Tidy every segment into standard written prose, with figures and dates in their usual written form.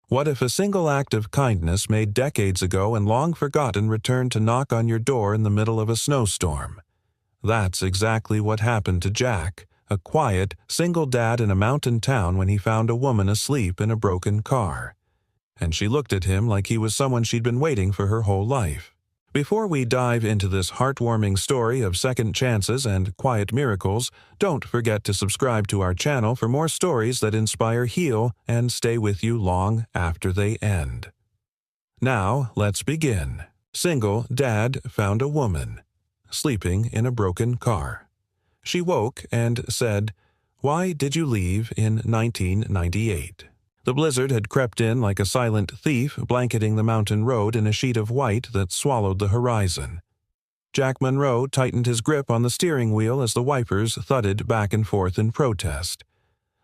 What if a single act of kindness made decades ago and long forgotten returned to knock on your door in the middle of a snowstorm? That's exactly what happened to Jack, a quiet, single dad in a mountain town when he found a woman asleep in a broken car. And she looked at him like he was someone she'd been waiting for her whole life. Before we dive into this heartwarming story of second chances and quiet miracles, don't forget to subscribe to our channel for more stories that inspire, heal, and stay with you long after they end. Now, let's begin. Single dad found a woman sleeping in a broken car. She woke and said, "Why did you leave in 1998?" The blizzard had crept in like a silent thief, blanketing the mountain road in a sheet of white that swallowed the horizon. Jack Monroe tightened his grip on the steering wheel as the wipers thudded back and forth in protest.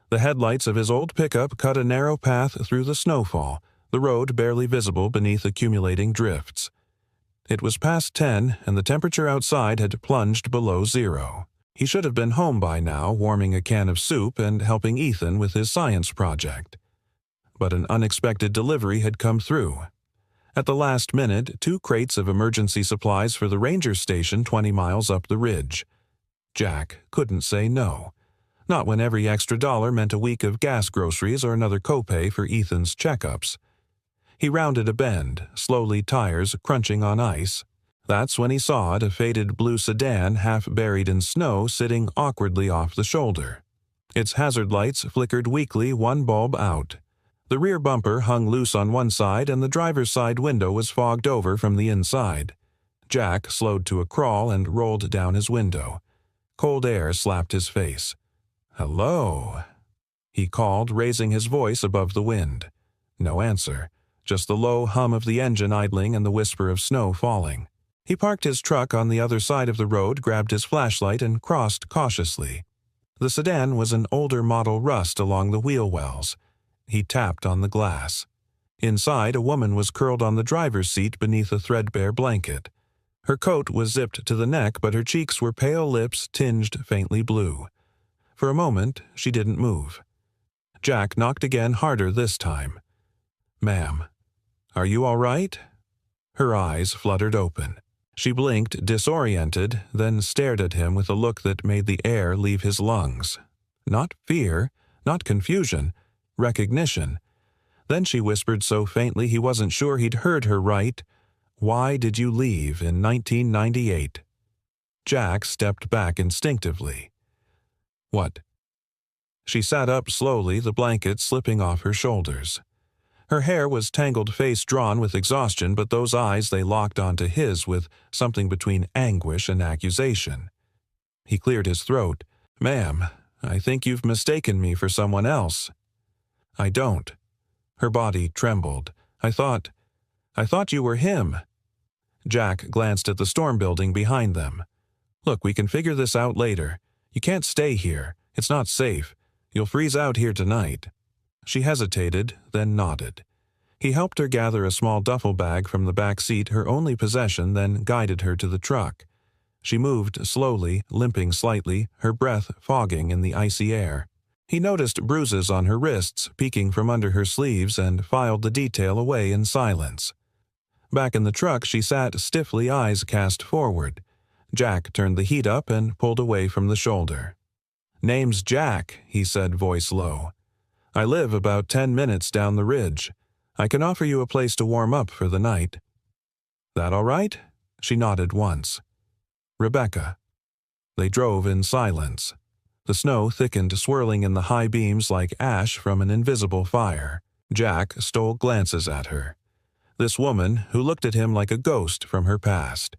The headlights of his old pickup cut a narrow path through the snowfall, the road barely visible beneath accumulating drifts. It was past 10, and the temperature outside had plunged below zero. He should have been home by now, warming a can of soup and helping Ethan with his science project. But an unexpected delivery had come through. At the last minute, 2 crates of emergency supplies for the ranger station 20 miles up the ridge. Jack couldn't say no. Not when every extra dollar meant a week of gas groceries or another copay for Ethan's checkups. He rounded a bend, slowly tires crunching on ice. That's when he saw it, a faded blue sedan half buried in snow sitting awkwardly off the shoulder. Its hazard lights flickered weakly, one bulb out. The rear bumper hung loose on one side and the driver's side window was fogged over from the inside. Jack slowed to a crawl and rolled down his window. Cold air slapped his face. "Hello," he called, raising his voice above the wind. No answer, just the low hum of the engine idling and the whisper of snow falling. He parked his truck on the other side of the road, grabbed his flashlight, and crossed cautiously. The sedan was an older model rust along the wheel wells. He tapped on the glass. Inside, a woman was curled on the driver's seat beneath a threadbare blanket. Her coat was zipped to the neck, but her cheeks were pale lips tinged faintly blue. For a moment, she didn't move. Jack knocked again, harder this time. "Ma'am, are you all right?" Her eyes fluttered open. She blinked, disoriented, then stared at him with a look that made the air leave his lungs. Not fear, not confusion, recognition. Then she whispered so faintly he wasn't sure he'd heard her right, "Why did you leave in 1998?" Jack stepped back instinctively. "What?" She sat up slowly, the blanket slipping off her shoulders. Her hair was tangled, face drawn with exhaustion, but those eyes, they locked onto his with something between anguish and accusation. He cleared his throat. "Ma'am, I think you've mistaken me for someone else." "I don't." Her body trembled. I thought you were him." Jack glanced at the storm building behind them. "Look, we can figure this out later. You can't stay here. It's not safe. You'll freeze out here tonight." She hesitated, then nodded. He helped her gather a small duffel bag from the back seat, her only possession, then guided her to the truck. She moved slowly, limping slightly, her breath fogging in the icy air. He noticed bruises on her wrists peeking from under her sleeves and filed the detail away in silence. Back in the truck, she sat stiffly, eyes cast forward. Jack turned the heat up and pulled away from the shoulder. "Name's Jack," he said, voice low. "I live about 10 minutes down the ridge. I can offer you a place to warm up for the night." "That all right?" She nodded once. "Rebecca." They drove in silence. The snow thickened, swirling in the high beams like ash from an invisible fire. Jack stole glances at her. This woman who looked at him like a ghost from her past.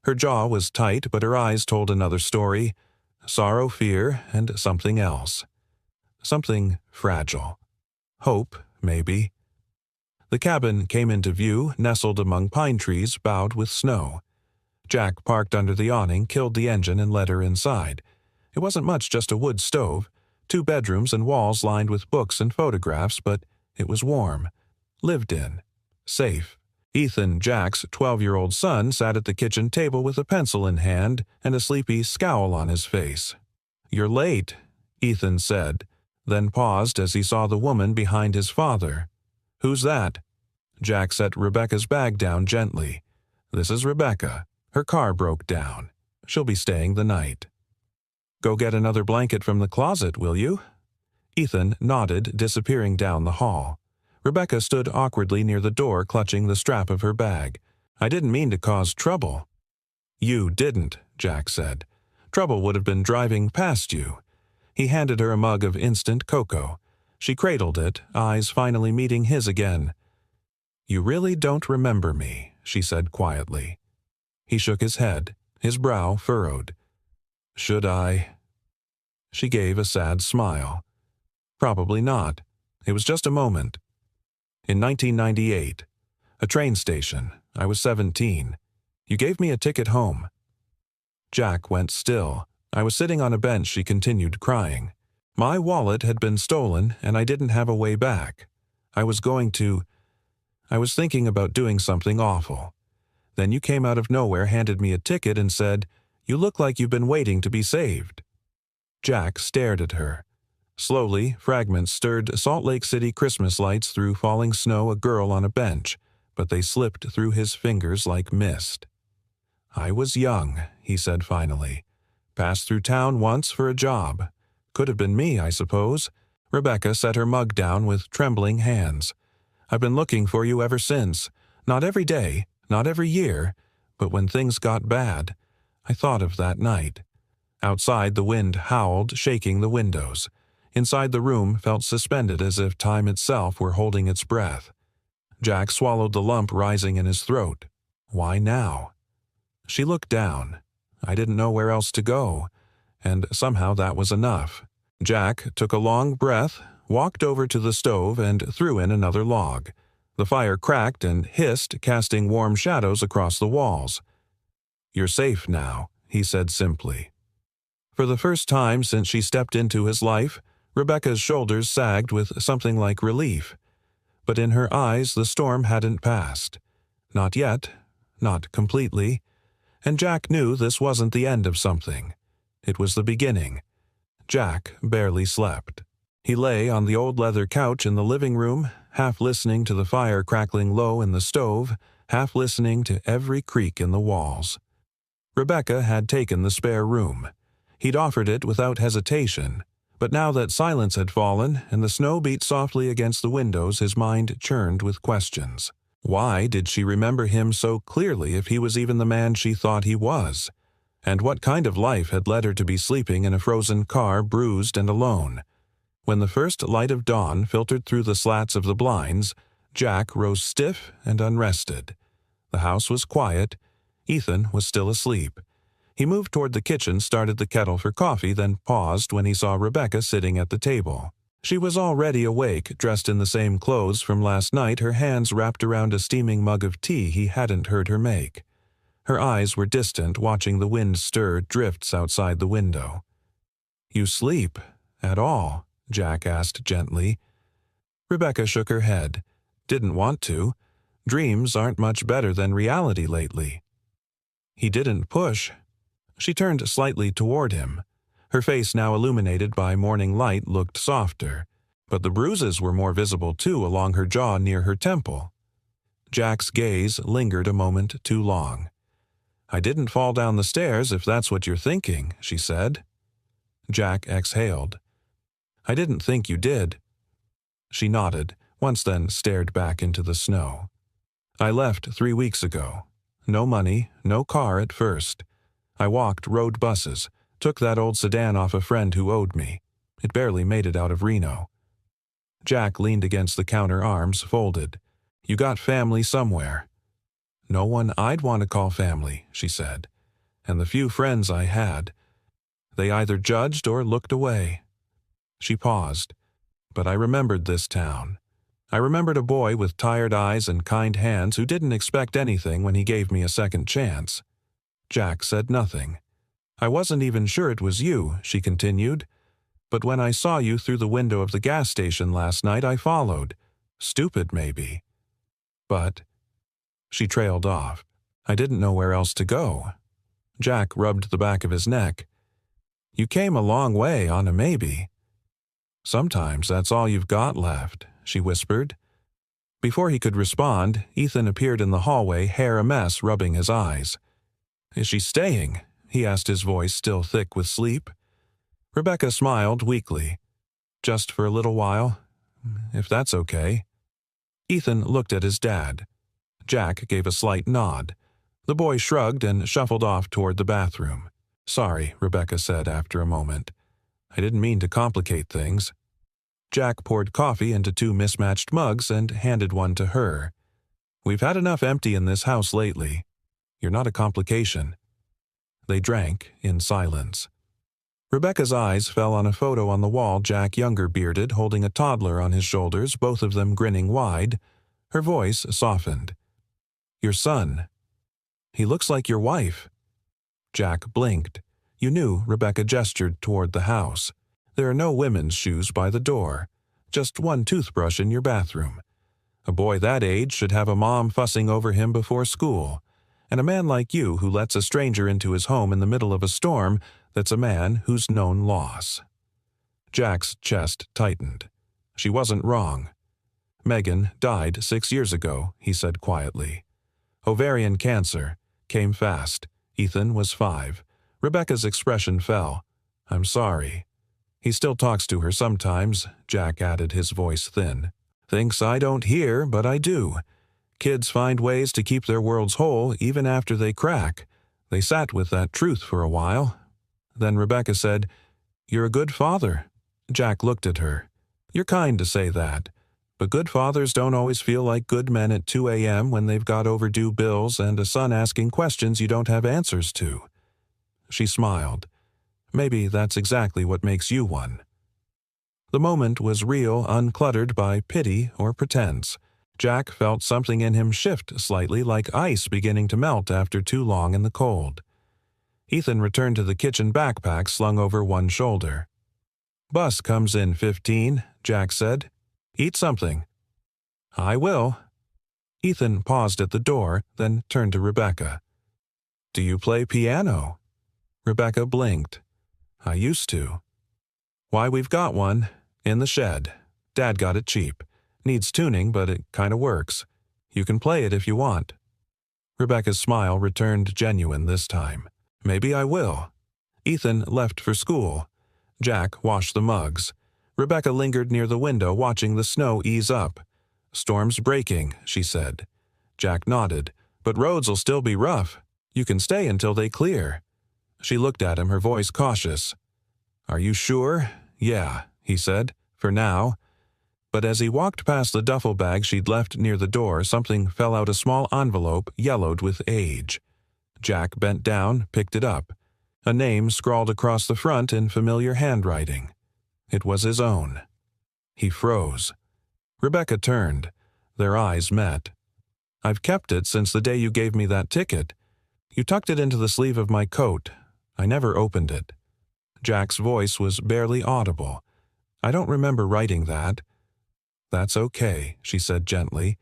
Her jaw was tight, but her eyes told another story. Sorrow, fear, and something else. Something fragile. Hope, maybe. The cabin came into view, nestled among pine trees bowed with snow. Jack parked under the awning, killed the engine, and led her inside. It wasn't much, just a wood stove, 2 bedrooms and walls lined with books and photographs, but it was warm. Lived in. Safe. Ethan, Jack's 12-year-old son, sat at the kitchen table with a pencil in hand and a sleepy scowl on his face. "You're late," Ethan said, then paused as he saw the woman behind his father. "Who's that?" Jack set Rebecca's bag down gently. "This is Rebecca. Her car broke down. She'll be staying the night." "Go get another blanket from the closet, will you?" Ethan nodded, disappearing down the hall. Rebecca stood awkwardly near the door, clutching the strap of her bag. "I didn't mean to cause trouble." "You didn't," Jack said. "Trouble would have been driving past you." He handed her a mug of instant cocoa. She cradled it, eyes finally meeting his again. "You really don't remember me," she said quietly. He shook his head, his brow furrowed. "Should I?" She gave a sad smile. "Probably not. It was just a moment. In 1998. A train station. I was 17. You gave me a ticket home." Jack went still. I was sitting on a bench, she continued, crying. "My wallet had been stolen, and I didn't have a way back. I was thinking about doing something awful. Then you came out of nowhere, handed me a ticket, and said, 'You look like you've been waiting to be saved.'" Jack stared at her. Slowly, fragments stirred Salt Lake City Christmas lights through falling snow, a girl on a bench, but they slipped through his fingers like mist. "I was young," he said finally. "Passed through town once for a job. Could have been me, I suppose." Rebecca set her mug down with trembling hands. "I've been looking for you ever since. Not every day, not every year, but when things got bad, I thought of that night." Outside, the wind howled, shaking the windows. Inside, the room felt suspended as if time itself were holding its breath. Jack swallowed the lump rising in his throat. Why now? She looked down. I didn't know where else to go, and somehow that was enough. Jack took a long breath, walked over to the stove, and threw in another log. The fire cracked and hissed, casting warm shadows across the walls. "You're safe now," he said simply. For the first time since she stepped into his life, Rebecca's shoulders sagged with something like relief. But in her eyes the storm hadn't passed. Not yet, not completely. And Jack knew this wasn't the end of something. It was the beginning. Jack barely slept. He lay on the old leather couch in the living room, half listening to the fire crackling low in the stove, half listening to every creak in the walls. Rebecca had taken the spare room. He'd offered it without hesitation. But now that silence had fallen and the snow beat softly against the windows, his mind churned with questions. Why did she remember him so clearly if he was even the man she thought he was? And what kind of life had led her to be sleeping in a frozen car, bruised and alone? When the first light of dawn filtered through the slats of the blinds, Jack rose stiff and unrested. The house was quiet. Ethan was still asleep. He moved toward the kitchen, started the kettle for coffee, then paused when he saw Rebecca sitting at the table. She was already awake, dressed in the same clothes from last night, her hands wrapped around a steaming mug of tea he hadn't heard her make. Her eyes were distant, watching the wind stir drifts outside the window. "You sleep at all?" Jack asked gently. Rebecca shook her head. "Didn't want to. Dreams aren't much better than reality lately." He didn't push. She turned slightly toward him. Her face, now illuminated by morning light, looked softer, but the bruises were more visible too along her jaw near her temple. Jack's gaze lingered a moment too long. "I didn't fall down the stairs, if that's what you're thinking," she said. Jack exhaled. "I didn't think you did." She nodded, once then stared back into the snow. "I left 3 weeks ago. No money, no car at first. I walked, rode buses, took that old sedan off a friend who owed me. It barely made it out of Reno." Jack leaned against the counter, arms folded. "You got family somewhere." "No one I'd want to call family," she said. "And the few friends I had, they either judged or looked away." She paused. "But I remembered this town. I remembered a boy with tired eyes and kind hands who didn't expect anything when he gave me a second chance." Jack said nothing. "I wasn't even sure it was you," she continued. "But when I saw you through the window of the gas station last night, I followed. Stupid, maybe. But—" She trailed off. "I didn't know where else to go." Jack rubbed the back of his neck. "You came a long way on a maybe." "Sometimes that's all you've got left," she whispered. Before he could respond, Ethan appeared in the hallway, hair a mess, rubbing his eyes. "Is she staying?" he asked, his voice still thick with sleep. Rebecca smiled weakly. "Just for a little while, if that's okay." Ethan looked at his dad. Jack gave a slight nod. The boy shrugged and shuffled off toward the bathroom. "Sorry," Rebecca said after a moment. "I didn't mean to complicate things." Jack poured coffee into 2 mismatched mugs and handed one to her. "We've had enough empty in this house lately. You're not a complication." They drank in silence. Rebecca's eyes fell on a photo on the wall, Jack younger bearded, holding a toddler on his shoulders, both of them grinning wide. Her voice softened. "Your son. He looks like your wife." Jack blinked. "You knew," Rebecca gestured toward the house. "There are no women's shoes by the door. Just one toothbrush in your bathroom. A boy that age should have a mom fussing over him before school. And a man like you who lets a stranger into his home in the middle of a storm, that's a man who's known loss." Jack's chest tightened. She wasn't wrong. "Megan died 6 years ago," he said quietly. "Ovarian cancer. Came fast. Ethan was 5. Rebecca's expression fell. "I'm sorry." "He still talks to her sometimes," Jack added, his voice thin. "Thinks I don't hear, but I do. Kids find ways to keep their worlds whole even after they crack. They sat with that truth for a while." Then Rebecca said, "You're a good father." Jack looked at her. "You're kind to say that. But good fathers don't always feel like good men at 2 a.m. when they've got overdue bills and a son asking questions you don't have answers to." She smiled. "Maybe that's exactly what makes you one." The moment was real, uncluttered by pity or pretense. Jack felt something in him shift slightly, like ice beginning to melt after too long in the cold. Ethan returned to the kitchen backpack slung over one shoulder. "Bus comes in 15, Jack said. "Eat something." "I will." Ethan paused at the door, then turned to Rebecca. "Do you play piano?" Rebecca blinked. "I used to." "Why, we've got one. In the shed. Dad got it cheap. Needs tuning, but it kinda works. You can play it if you want." Rebecca's smile returned genuine this time. "Maybe I will." Ethan left for school. Jack washed the mugs. Rebecca lingered near the window, watching the snow ease up. "Storm's breaking," she said. Jack nodded. "But roads'll still be rough. You can stay until they clear." She looked at him, her voice cautious. "Are you sure?" "Yeah," he said, "for now." But as he walked past the duffel bag she'd left near the door, something fell out, a small envelope yellowed with age. Jack bent down, picked it up. A name scrawled across the front in familiar handwriting. It was his own. He froze. Rebecca turned. Their eyes met. "I've kept it since the day you gave me that ticket. You tucked it into the sleeve of my coat. I never opened it." Jack's voice was barely audible. "I don't remember writing that." "That's okay," she said gently.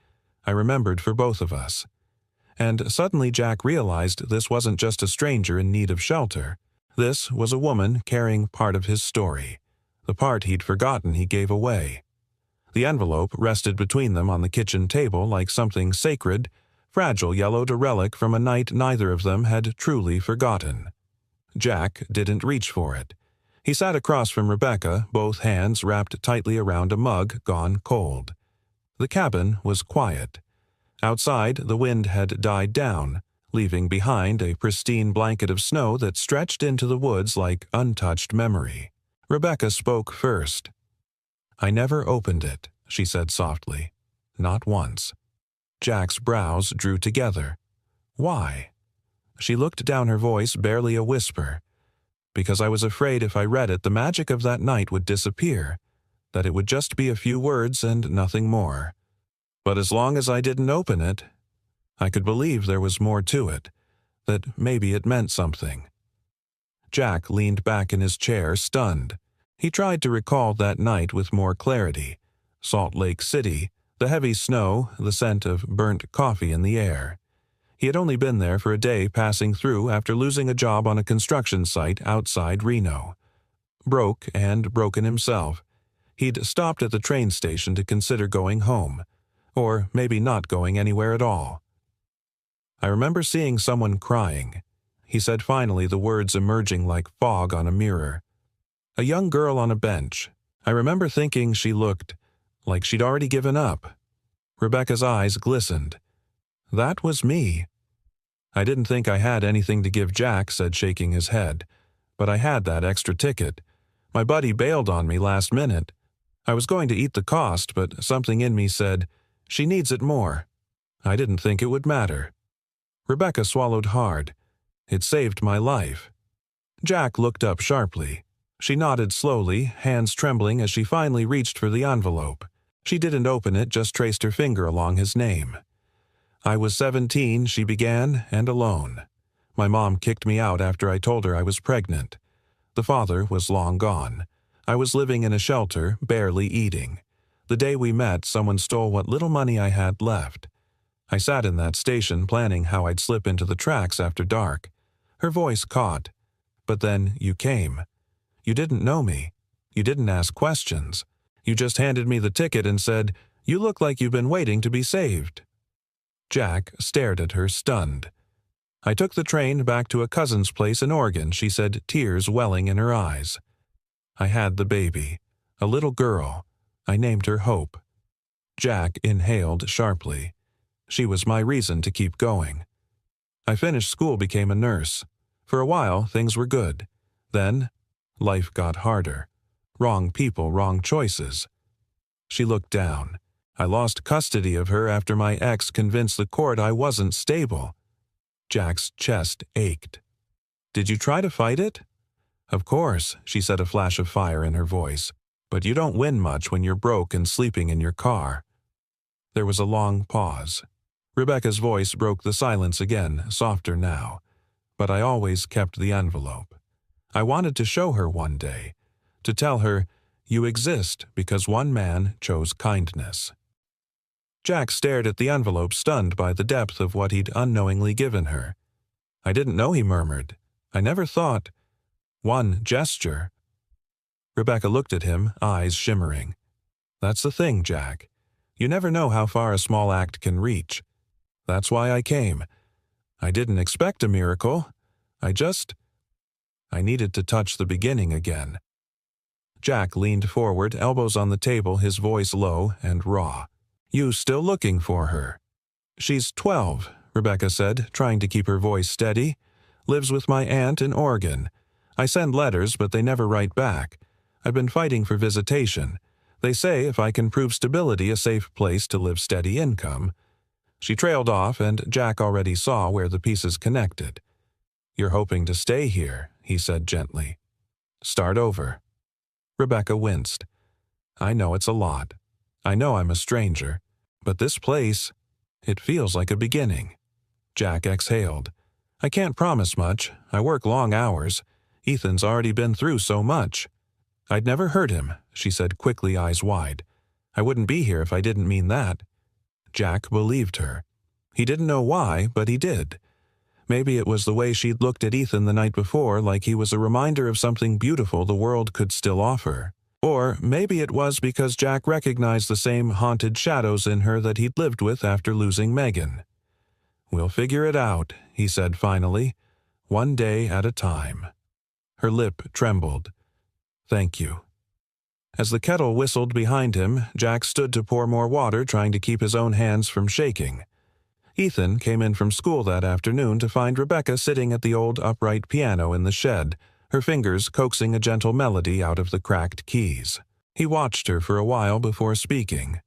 "I remembered for both of us." And suddenly Jack realized this wasn't just a stranger in need of shelter. This was a woman carrying part of his story. The part he'd forgotten he gave away. The envelope rested between them on the kitchen table like something sacred, fragile, yellowed, a relic from a night neither of them had truly forgotten. Jack didn't reach for it. He sat across from Rebecca, both hands wrapped tightly around a mug gone cold. The cabin was quiet. Outside, the wind had died down, leaving behind a pristine blanket of snow that stretched into the woods like untouched memory. Rebecca spoke first. "I never opened it," she said softly. "Not once." Jack's brows drew together. "Why?" She looked down, her voice barely a whisper. "Because I was afraid if I read it, the magic of that night would disappear, that it would just be a few words and nothing more. But as long as I didn't open it, I could believe there was more to it, that maybe it meant something." Jack leaned back in his chair, stunned. He tried to recall that night with more clarity. Salt Lake City, the heavy snow, the scent of burnt coffee in the air. He had only been there for a day, passing through after losing a job on a construction site outside Reno. Broke and broken himself, he'd stopped at the train station to consider going home. or maybe not going anywhere at all. I remember seeing someone crying. He said finally, the words emerging like fog on a mirror. A young girl on a bench. I remember thinking she looked like she'd already given up. Rebecca's eyes glistened. That was me. I didn't think I had anything to give, Jack said, shaking his head. But I had that extra ticket. My buddy bailed on me last minute. I was going to eat the cost, but something in me said, she needs it more. I didn't think it would matter. Rebecca swallowed hard. It saved my life. Jack looked up sharply. She nodded slowly, hands trembling as she finally reached for the envelope. She didn't open it, just traced her finger along his name. I was 17, she began, and alone. My mom kicked me out after I told her I was pregnant. The father was long gone. I was living in a shelter, barely eating. The day we met, someone stole what little money I had left. I sat in that station planning how I'd slip into the tracks after dark. Her voice caught. But then you came. You didn't know me. You didn't ask questions. You just handed me the ticket and said, you look like you've been waiting to be saved. Jack stared at her, stunned. I took the train back to a cousin's place in Oregon, she said, tears welling in her eyes. I had the baby, a little girl. I named her Hope. Jack inhaled sharply. She was my reason to keep going. I finished school, became a nurse. For a while, things were good. Then, life got harder. Wrong people, wrong choices. She looked down. I lost custody of her after my ex convinced the court I wasn't stable. Jack's chest ached. Did you try to fight it? Of course, she said, a flash of fire in her voice. But you don't win much when you're broke and sleeping in your car. There was a long pause. Rebecca's voice broke the silence again, softer now. But I always kept the envelope. I wanted to show her one day, to tell her, you exist because one man chose kindness. Jack stared at the envelope, stunned by the depth of what he'd unknowingly given her. I didn't know, he murmured. I never thought. One gesture. Rebecca looked at him, eyes shimmering. That's the thing, Jack. You never know how far a small act can reach. That's why I came. I didn't expect a miracle. I needed to touch the beginning again. Jack leaned forward, elbows on the table, his voice low and raw. You still looking for her? She's 12, Rebecca said, trying to keep her voice steady. Lives with my aunt in Oregon. I send letters, but they never write back. I've been fighting for visitation. They say if I can prove stability, a safe place to live, steady income. She trailed off, and Jack already saw where the pieces connected. You're hoping to stay here, he said gently. Start over. Rebecca winced. I know it's a lot. I know I'm a stranger. But this place, it feels like a beginning. Jack exhaled. I can't promise much. I work long hours. Ethan's already been through so much. I'd never hurt him, she said quickly, eyes wide. I wouldn't be here if I didn't mean that. Jack believed her. He didn't know why, but he did. Maybe it was the way she'd looked at Ethan the night before, like he was a reminder of something beautiful the world could still offer. Or maybe it was because Jack recognized the same haunted shadows in her that he'd lived with after losing Megan. We'll figure it out, he said finally, one day at a time. Her lip trembled. Thank you. As the kettle whistled behind him, Jack stood to pour more water, trying to keep his own hands from shaking. Ethan came in from school that afternoon to find Rebecca sitting at the old upright piano in the shed, her fingers coaxing a gentle melody out of the cracked keys. He watched her for a while before speaking.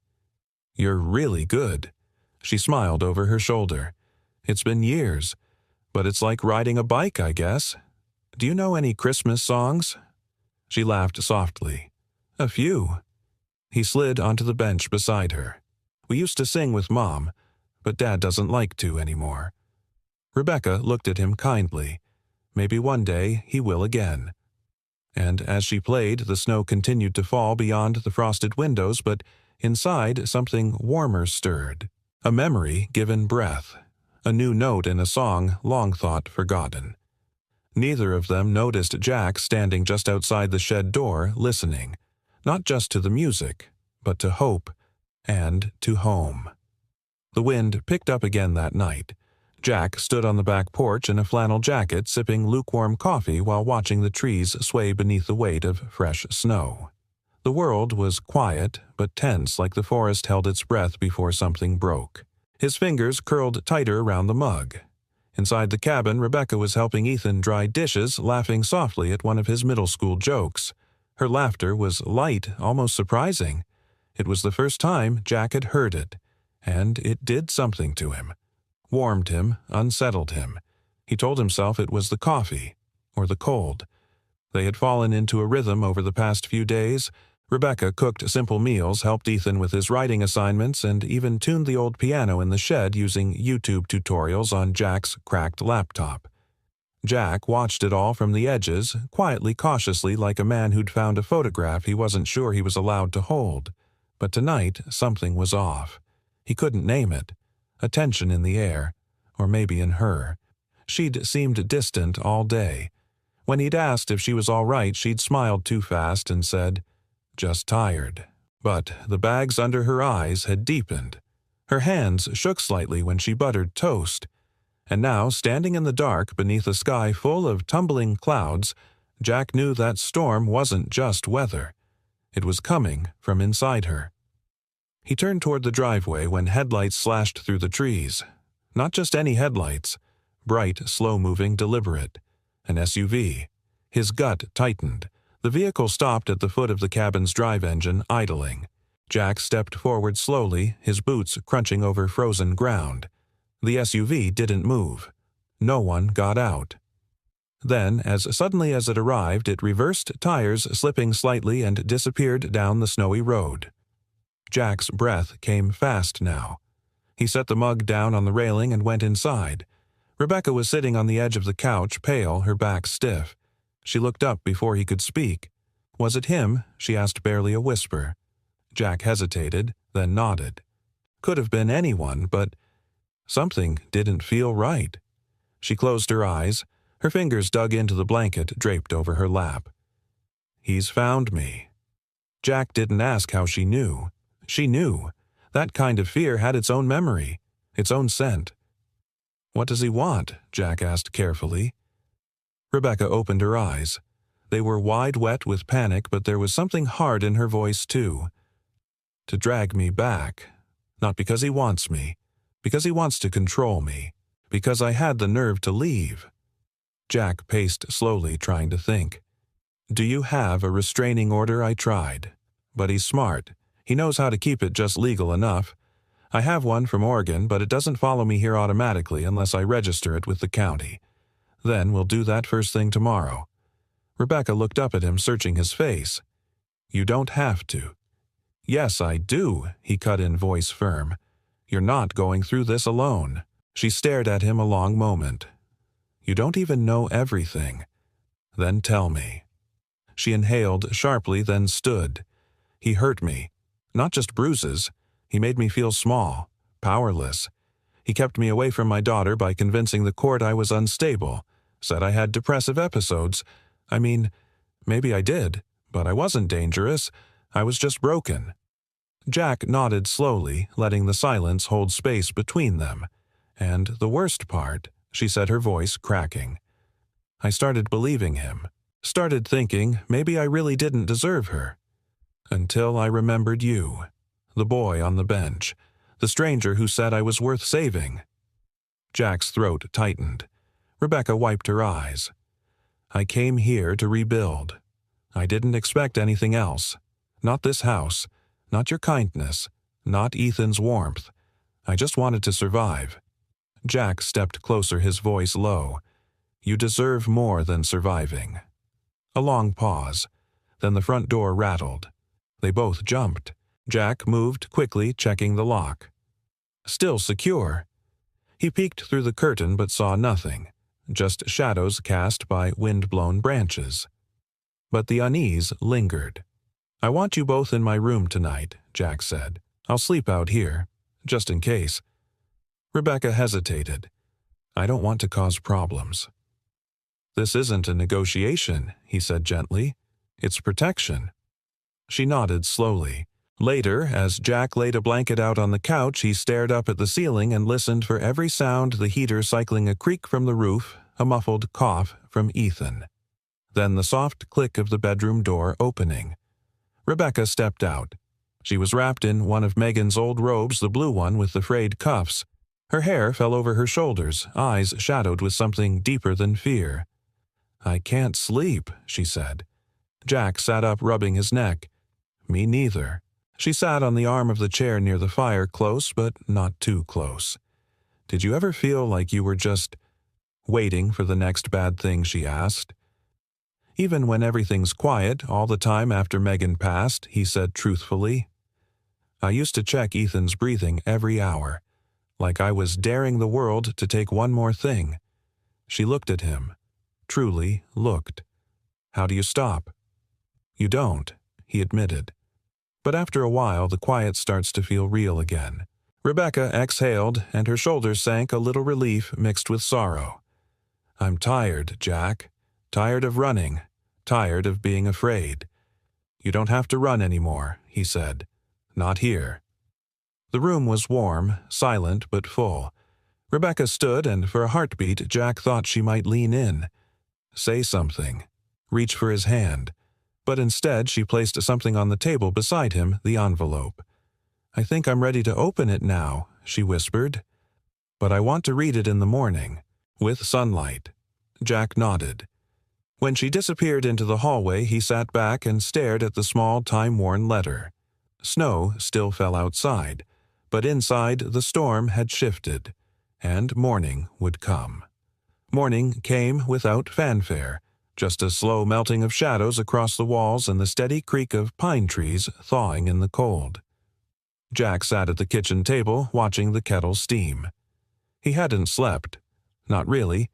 You're really good. She smiled over her shoulder. It's been years, but it's like riding a bike, I guess. Do you know any Christmas songs? She laughed softly. A few. He slid onto the bench beside her. We used to sing with Mom, but Dad doesn't like to anymore. Rebecca looked at him kindly. Maybe one day he will again. And as she played, the snow continued to fall beyond the frosted windows, but inside something warmer stirred. A memory given breath. A new note in a song long thought forgotten. Neither of them noticed Jack standing just outside the shed door, listening, not just to the music, but to hope and to home. The wind picked up again that night. Jack stood on the back porch in a flannel jacket, sipping lukewarm coffee while watching the trees sway beneath the weight of fresh snow. The world was quiet but tense, like the forest held its breath before something broke. His fingers curled tighter around the mug. Inside the cabin, Rebecca was helping Ethan dry dishes, laughing softly at one of his middle school jokes. Her laughter was light, almost surprising. It was the first time Jack had heard it, and it did something to him. Warmed him, unsettled him. He told himself it was the coffee, or the cold. They had fallen into a rhythm over the past few days. Rebecca cooked simple meals, helped Ethan with his writing assignments, and even tuned the old piano in the shed using YouTube tutorials on Jack's cracked laptop. Jack watched it all from the edges, quietly, cautiously, like a man who'd found a photograph he wasn't sure he was allowed to hold. But tonight, something was off. He couldn't name it. A tension in the air, or maybe in her. She'd seemed distant all day. When he'd asked if she was all right, she'd smiled too fast and said, "Just tired." But the bags under her eyes had deepened. Her hands shook slightly when she buttered toast. And now, standing in the dark beneath a sky full of tumbling clouds, Jack knew that storm wasn't just weather. It was coming from inside her. He turned toward the driveway when headlights slashed through the trees. Not just any headlights. Bright, slow-moving, deliberate. An SUV. His gut tightened. The vehicle stopped at the foot of the cabin's drive engine, idling. Jack stepped forward slowly, his boots crunching over frozen ground. The SUV didn't move. No one got out. Then, as suddenly as it arrived, it reversed tires, slipping slightly, and disappeared down the snowy road. Jack's breath came fast now. He set the mug down on the railing and went inside. Rebecca was sitting on the edge of the couch, pale, her back stiff. She looked up before he could speak. Was it him? She asked, barely a whisper. Jack hesitated, then nodded. Could have been anyone, but something didn't feel right. She closed her eyes. Her fingers dug into the blanket draped over her lap. "He's found me." Jack didn't ask how she knew. She knew. That kind of fear had its own memory, its own scent. "What does he want?" Jack asked carefully. Rebecca opened her eyes. They were wide wet with panic, but there was something hard in her voice, too. "To drag me back. Not because he wants me. Because he wants to control me. Because I had the nerve to leave." Jack paced slowly, trying to think. "Do you have a restraining order?" I tried. "But he's smart. He knows how to keep it just legal enough. I have one from Oregon, but it doesn't follow me here automatically unless I register it with the county. Then we'll do that first thing tomorrow." Rebecca looked up at him, searching his face. "You don't have to." "Yes, I do," he cut in, voice firm. "You're not going through this alone." She stared at him a long moment. "You don't even know everything." "Then tell me." She inhaled sharply, then stood. "He hurt me. Not just bruises. He made me feel small, powerless. He kept me away from my daughter by convincing the court I was unstable, said I had depressive episodes. I mean, maybe I did, but I wasn't dangerous. I was just broken." Jack nodded slowly, letting the silence hold space between them. "And the worst part," she said, her voice cracking. "I started believing him. Started thinking maybe I really didn't deserve her. Until I remembered you. The boy on the bench. The stranger who said I was worth saving." Jack's throat tightened. Rebecca wiped her eyes. "I came here to rebuild. I didn't expect anything else. Not this house. Not your kindness. Not Ethan's warmth. I just wanted to survive." Jack stepped closer, his voice low. "You deserve more than surviving." A long pause. Then the front door rattled. They both jumped. Jack moved quickly, checking the lock. Still secure. He peeked through the curtain but saw nothing, just shadows cast by wind-blown branches. But the unease lingered. "I want you both in my room tonight," Jack said. "I'll sleep out here, just in case." Rebecca hesitated. "I don't want to cause problems." "This isn't a negotiation," he said gently. "It's protection." She nodded slowly. Later, as Jack laid a blanket out on the couch, he stared up at the ceiling and listened for every sound: the heater cycling a creak from the roof, a muffled cough from Ethan. Then the soft click of the bedroom door opening. Rebecca stepped out. She was wrapped in one of Megan's old robes, the blue one with the frayed cuffs. Her hair fell over her shoulders, eyes shadowed with something deeper than fear. "I can't sleep," she said. Jack sat up, rubbing his neck. "Me neither." She sat on the arm of the chair near the fire, close but not too close. "Did you ever feel like you were just waiting for the next bad thing?" she asked. "Even when everything's quiet, all the time after Megan passed," he said truthfully. "I used to check Ethan's breathing every hour, like I was daring the world to take one more thing." She looked at him. Truly looked. "How do you stop?" "You don't," he admitted. But after a while, the quiet starts to feel real again. Rebecca exhaled, and her shoulders sank, a little relief mixed with sorrow. "I'm tired, Jack. Tired of running. Tired of being afraid." "You don't have to run anymore," he said. "Not here." The room was warm, silent but full. Rebecca stood, and for a heartbeat, Jack thought she might lean in, say something, reach for his hand. But instead, she placed something on the table beside him, the envelope. "I think I'm ready to open it now," she whispered. "But I want to read it in the morning, with sunlight." Jack nodded. When she disappeared into the hallway, he sat back and stared at the small, time-worn letter. Snow still fell outside, but inside the storm had shifted, and morning would come. Morning came without fanfare, just a slow melting of shadows across the walls and the steady creak of pine trees thawing in the cold. Jack sat at the kitchen table, watching the kettle steam. He hadn't slept. Not really.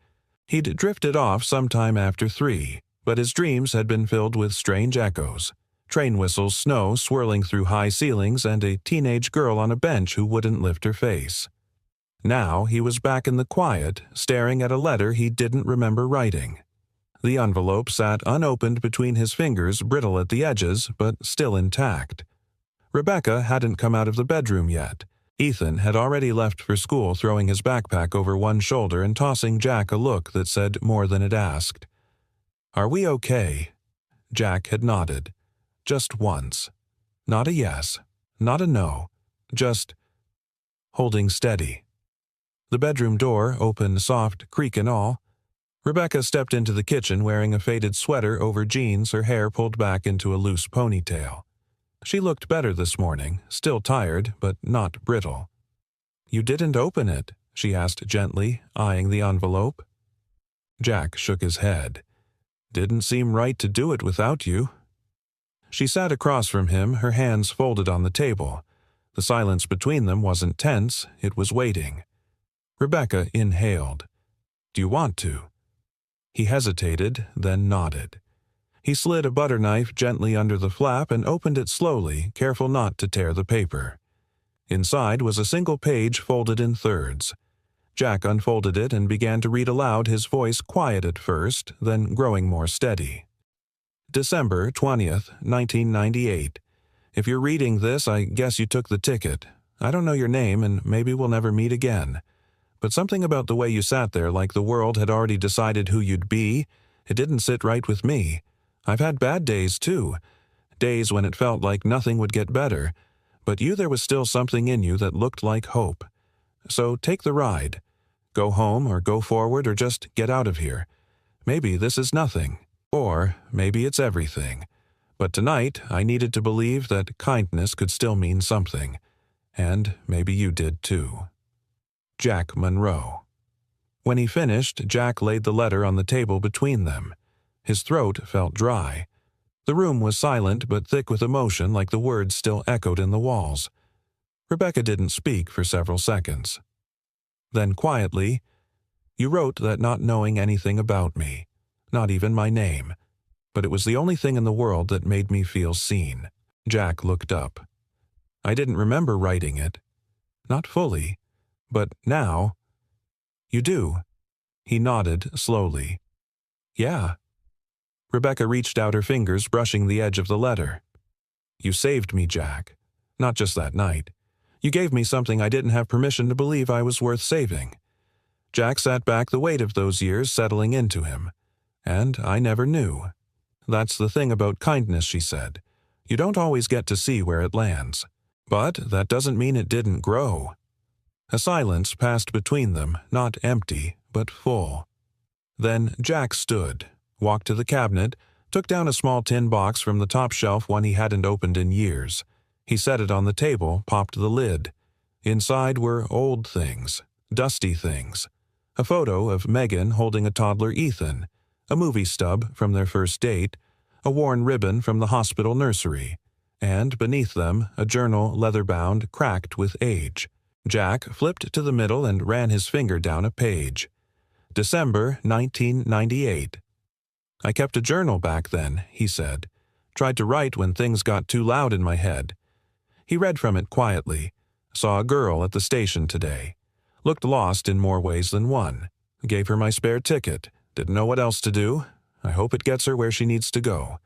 He'd drifted off sometime after 3, but his dreams had been filled with strange echoes. Train whistles, snow swirling through high ceilings, and a teenage girl on a bench who wouldn't lift her face. Now he was back in the quiet, staring at a letter he didn't remember writing. The envelope sat unopened between his fingers, brittle at the edges, but still intact. Rebecca hadn't come out of the bedroom yet. Ethan had already left for school, throwing his backpack over one shoulder and tossing Jack a look that said more than it asked. "Are we okay?" Jack had nodded. Just once. Not a yes, not a no, just holding steady. The bedroom door opened, soft creak and all. Rebecca stepped into the kitchen wearing a faded sweater over jeans, her hair pulled back into a loose ponytail. She looked better this morning, still tired, but not brittle. "You didn't open it?" she asked gently, eyeing the envelope. Jack shook his head. "Didn't seem right to do it without you." She sat across from him, her hands folded on the table. The silence between them wasn't tense, it was waiting. Rebecca inhaled. "Do you want to?" He hesitated, then nodded. He slid a butter knife gently under the flap and opened it slowly, careful not to tear the paper. Inside was a single page folded in thirds. Jack unfolded it and began to read aloud, his voice quiet at first, then growing more steady. "December 20th, 1998. If you're reading this, I guess you took the ticket. I don't know your name, and maybe we'll never meet again. But something about the way you sat there, like the world had already decided who you'd be, it didn't sit right with me. I've had bad days, too. Days when it felt like nothing would get better. But there was still something in you that looked like hope. So take the ride. Go home or go forward or just get out of here. Maybe this is nothing. Or maybe it's everything. But tonight I needed to believe that kindness could still mean something. And maybe you did too." Jack Monroe. When he finished, Jack laid the letter on the table between them. His throat felt dry. The room was silent but thick with emotion, like the words still echoed in the walls. Rebecca didn't speak for several seconds. Then quietly, "You wrote that not knowing anything about me, not even my name, but it was the only thing in the world that made me feel seen." Jack looked up. "I didn't remember writing it. Not fully. But now—" "You do?" He nodded slowly. "Yeah." Rebecca reached out her fingers, brushing the edge of the letter. "You saved me, Jack. Not just that night. You gave me something I didn't have permission to believe I was worth saving." Jack sat back, the weight of those years settling into him. "And I never knew." "That's the thing about kindness," she said. "You don't always get to see where it lands. But that doesn't mean it didn't grow." A silence passed between them, not empty, but full. Then Jack stood, walked to the cabinet, took down a small tin box from the top shelf, one he hadn't opened in years. He set it on the table, popped the lid. Inside were old things, dusty things. A photo of Megan holding a toddler Ethan, a movie stub from their first date, a worn ribbon from the hospital nursery, and beneath them a journal leather-bound, cracked with age. Jack flipped to the middle and ran his finger down a page. December 1998. "I kept a journal back then," he said. "Tried to write when things got too loud in my head." He read from it quietly. "Saw a girl at the station today. Looked lost in more ways than one. Gave her my spare ticket. Didn't know what else to do. I hope it gets her where she needs to go.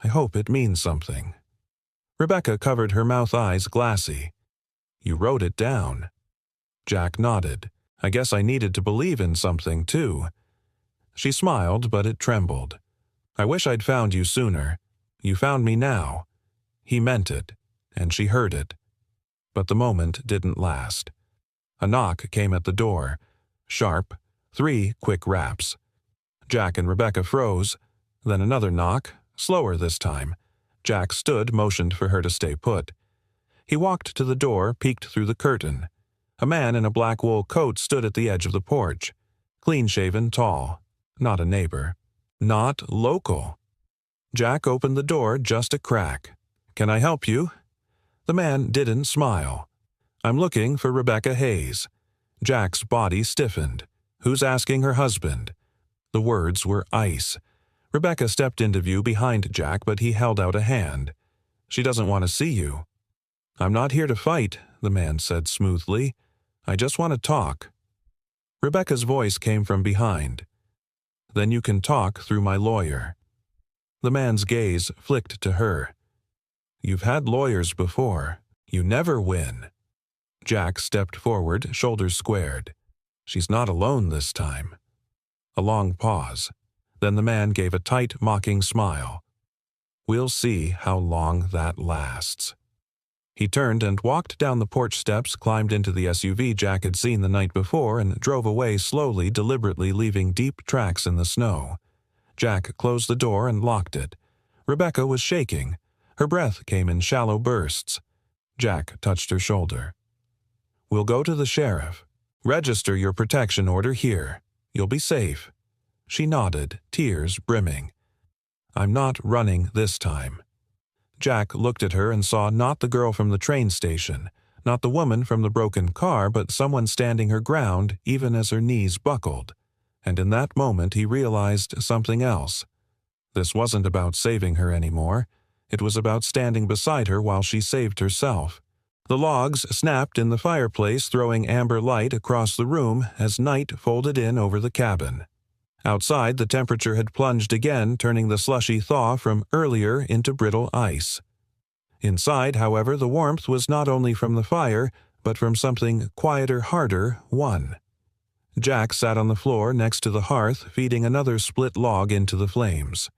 I hope it means something." Rebecca covered her mouth, eyes glassy. "You wrote it down." Jack nodded. "I guess I needed to believe in something, too." She smiled, but it trembled. "I wish I'd found you sooner. You found me now." He meant it, and she heard it. But the moment didn't last. A knock came at the door. Sharp, 3 quick raps. Jack and Rebecca froze. Then another knock, slower this time. Jack stood, motioned for her to stay put. He walked to the door, peeked through the curtain. A man in a black wool coat stood at the edge of the porch. Clean-shaven, tall. Not a neighbor. Not local. Jack opened the door just a crack. "Can I help you?" The man didn't smile. "I'm looking for Rebecca Hayes." Jack's body stiffened. "Who's asking her husband?" The words were ice. Rebecca stepped into view behind Jack, but he held out a hand. "She doesn't want to see you." "I'm not here to fight," the man said smoothly. "I just want to talk." Rebecca's voice came from behind. "Then you can talk through my lawyer." The man's gaze flicked to her. "You've had lawyers before. You never win." Jack stepped forward, shoulders squared. "She's not alone this time." A long pause. Then the man gave a tight, mocking smile. "We'll see how long that lasts." He turned and walked down the porch steps, climbed into the SUV Jack had seen the night before, and drove away slowly, deliberately leaving deep tracks in the snow. Jack closed the door and locked it. Rebecca was shaking. Her breath came in shallow bursts. Jack touched her shoulder. "We'll go to the sheriff. Register your protection order here. You'll be safe." She nodded, tears brimming. "I'm not running this time." Jack looked at her and saw not the girl from the train station, not the woman from the broken car, but someone standing her ground even as her knees buckled. And in that moment he realized something else. This wasn't about saving her anymore. It was about standing beside her while she saved herself. The logs snapped in the fireplace, throwing amber light across the room as night folded in over the cabin. Outside, the temperature had plunged again, turning the slushy thaw from earlier into brittle ice. Inside, however, the warmth was not only from the fire, but from something quieter, harder, one. Jack sat on the floor next to the hearth, feeding another split log into the flames.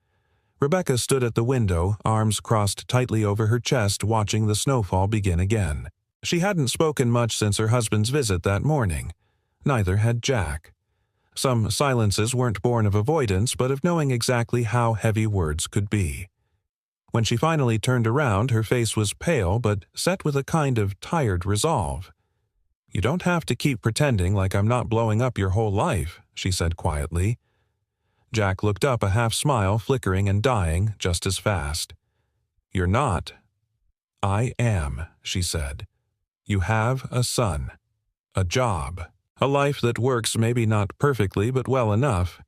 Rebecca stood at the window, arms crossed tightly over her chest, watching the snowfall begin again. She hadn't spoken much since her husband's visit that morning. Neither had Jack. Some silences weren't born of avoidance, but of knowing exactly how heavy words could be. When she finally turned around, her face was pale, but set with a kind of tired resolve. "You don't have to keep pretending like I'm not blowing up your whole life," she said quietly. Jack looked up, a half-smile flickering and dying just as fast. "You're not." "I am," she said. "You have a son. A job. A life that works maybe not perfectly but well enough.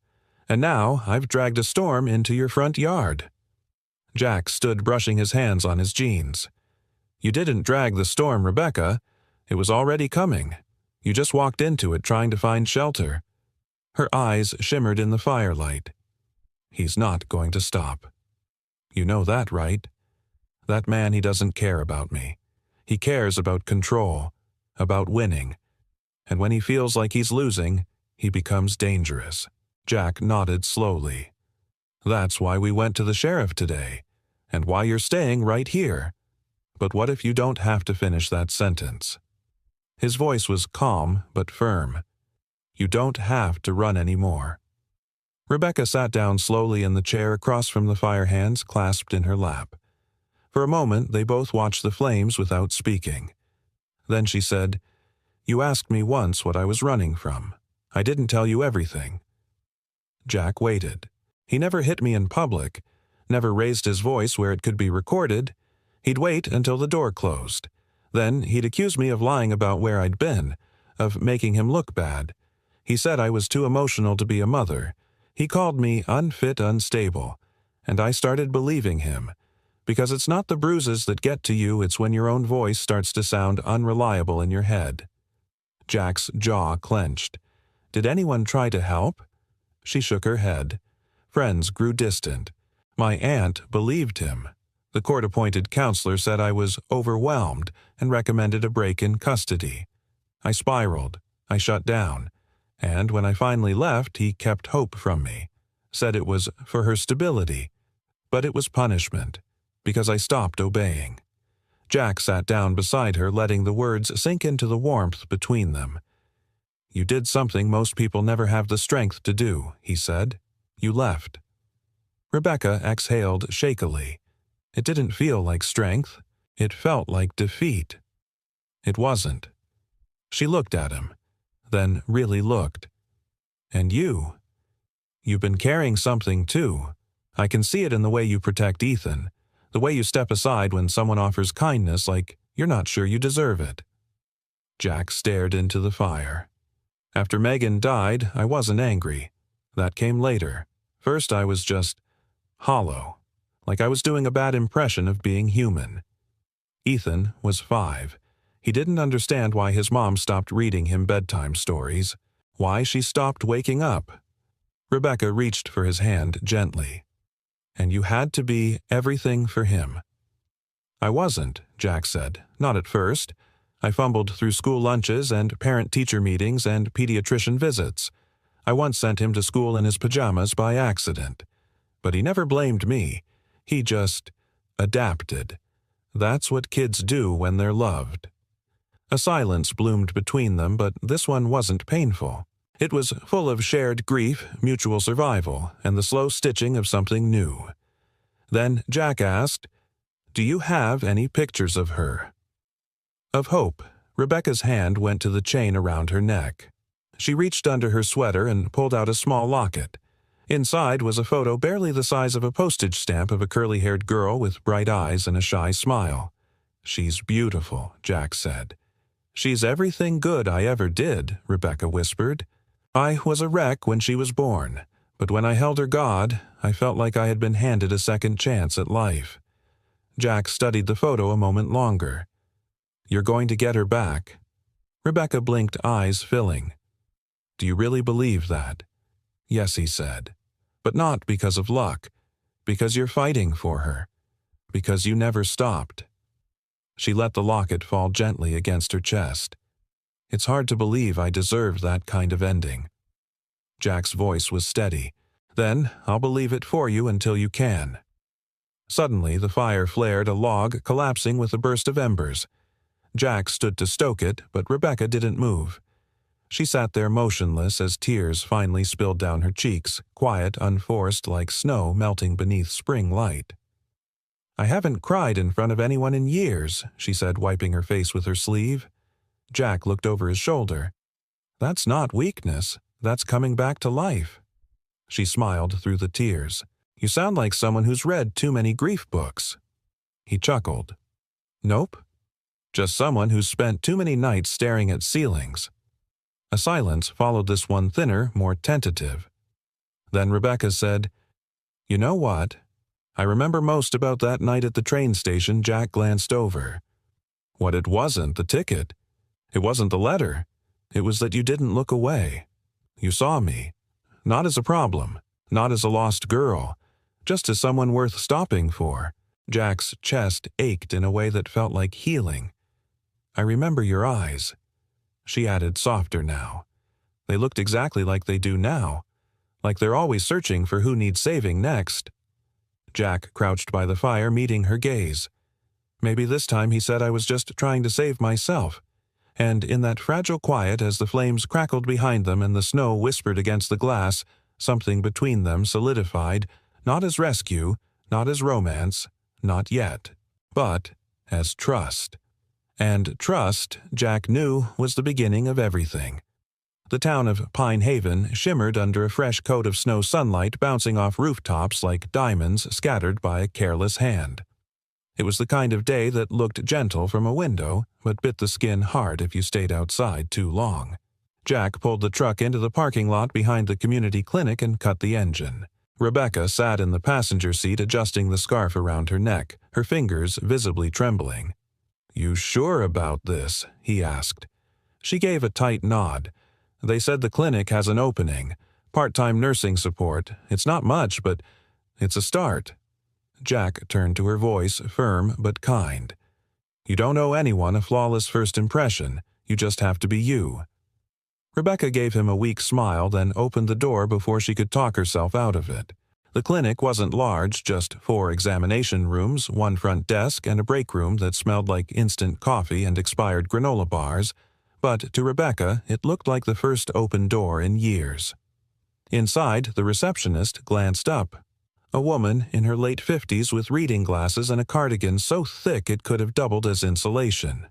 And now I've dragged a storm into your front yard." Jack stood brushing his hands on his jeans. "You didn't drag the storm, Rebecca. It was already coming. You just walked into it trying to find shelter." Her eyes shimmered in the firelight. "He's not going to stop. You know that, right? That man, he doesn't care about me. He cares about control, about winning. And when he feels like he's losing, he becomes dangerous. Jack nodded slowly. That's why we went to the sheriff today, and why you're staying right here. But what if you don't have to finish that sentence? His voice was calm but firm. You don't have to run anymore. Rebecca sat down slowly in the chair across from the fire hands clasped in her lap. For a moment, they both watched the flames without speaking. Then she said, "You asked me once what I was running from. I didn't tell you everything." Jack waited. He never hit me in public, never raised his voice where it could be recorded. He'd wait until the door closed. Then he'd accuse me of lying about where I'd been, of making him look bad. He said I was too emotional to be a mother. He called me unfit, unstable, and I started believing him. Because it's not the bruises that get to you, it's when your own voice starts to sound unreliable in your head. Jack's jaw clenched. Did anyone try to help? She shook her head. Friends grew distant. My aunt believed him. The court-appointed counselor said I was overwhelmed and recommended a break in custody. I spiraled. I shut down. And when I finally left, he kept hope from me. Said it was for her stability. But it was punishment, because I stopped obeying. Jack sat down beside her, letting the words sink into the warmth between them. You did something most people never have the strength to do, he said. You left. Rebecca exhaled shakily. It didn't feel like strength. It felt like defeat. It wasn't. She looked at him, then really looked. And you've been carrying something too. I can see it in the way you protect Ethan, the way you step aside when someone offers kindness like you're not sure you deserve it. Jack stared into the fire. After Megan died, I wasn't angry. That came later. First I was just hollow, like I was doing a bad impression of being human. Ethan was 5. He didn't understand why his mom stopped reading him bedtime stories, why she stopped waking up. Rebecca reached for his hand gently. And you had to be everything for him. I wasn't, Jack said, not at first. I fumbled through school lunches and parent-teacher meetings and pediatrician visits. I once sent him to school in his pajamas by accident. But he never blamed me. He just adapted. That's what kids do when they're loved. A silence bloomed between them, but this one wasn't painful. It was full of shared grief, mutual survival, and the slow stitching of something new. Then Jack asked, "Do you have any pictures of her?" Of Hope. Rebecca's hand went to the chain around her neck. She reached under her sweater and pulled out a small locket. Inside was a photo barely the size of a postage stamp of a curly-haired girl with bright eyes and a shy smile. "She's beautiful," Jack said. "She's everything good I ever did," Rebecca whispered. "I was a wreck when she was born, but when I held her God, I felt like I had been handed a second chance at life." Jack studied the photo a moment longer. "You're going to get her back." Rebecca blinked, eyes filling. "Do you really believe that?" "Yes," he said. "But not because of luck. Because you're fighting for her. Because you never stopped." She let the locket fall gently against her chest. "It's hard to believe I deserved that kind of ending." Jack's voice was steady. "Then I'll believe it for you until you can." Suddenly the fire flared, a log collapsing with a burst of embers. Jack stood to stoke it, but Rebecca didn't move. She sat there motionless as tears finally spilled down her cheeks, quiet, unforced, like snow melting beneath spring light. "I haven't cried in front of anyone in years," she said, wiping her face with her sleeve. Jack looked over his shoulder. "That's not weakness. That's coming back to life." She smiled through the tears. "You sound like someone who's read too many grief books." He chuckled. "Nope. Just someone who's spent too many nights staring at ceilings." A silence followed this one, thinner, more tentative. Then Rebecca said, "You know what? I remember most about that night at the train station." Jack glanced over. "What it wasn't the ticket. It wasn't the letter. It was that you didn't look away. You saw me. Not as a problem. Not as a lost girl. Just as someone worth stopping for." Jack's chest ached in a way that felt like healing. I remember your eyes." She added softer now. "They looked exactly like they do now, like they're always searching for who needs saving next." Jack crouched by the fire, meeting her gaze. Maybe this time he said I was just trying to save myself. And in that fragile quiet, as the flames crackled behind them and the snow whispered against the glass, something between them solidified, not as rescue, not as romance, not yet, but as trust. And trust, Jack knew, was the beginning of everything. The town of Pine Haven shimmered under a fresh coat of snow sunlight bouncing off rooftops like diamonds scattered by a careless hand. It was the kind of day that looked gentle from a window, but bit the skin hard if you stayed outside too long. Jack pulled the truck into the parking lot behind the community clinic and cut the engine. Rebecca sat in the passenger seat adjusting the scarf around her neck, her fingers visibly trembling. "You sure about this?" he asked. She gave a tight nod. "They said the clinic has an opening. Part-time nursing support. It's not much, but it's a start." Jack turned to her voice, firm but kind. "You don't owe anyone a flawless first impression. You just have to be you." Rebecca gave him a weak smile, then opened the door before she could talk herself out of it. The clinic wasn't large, just 4 examination rooms, 1 front desk, and a break room that smelled like instant coffee and expired granola bars, but to Rebecca it looked like the first open door in years. Inside, the receptionist glanced up. A woman in her late 50s with reading glasses and a cardigan so thick it could have doubled as insulation.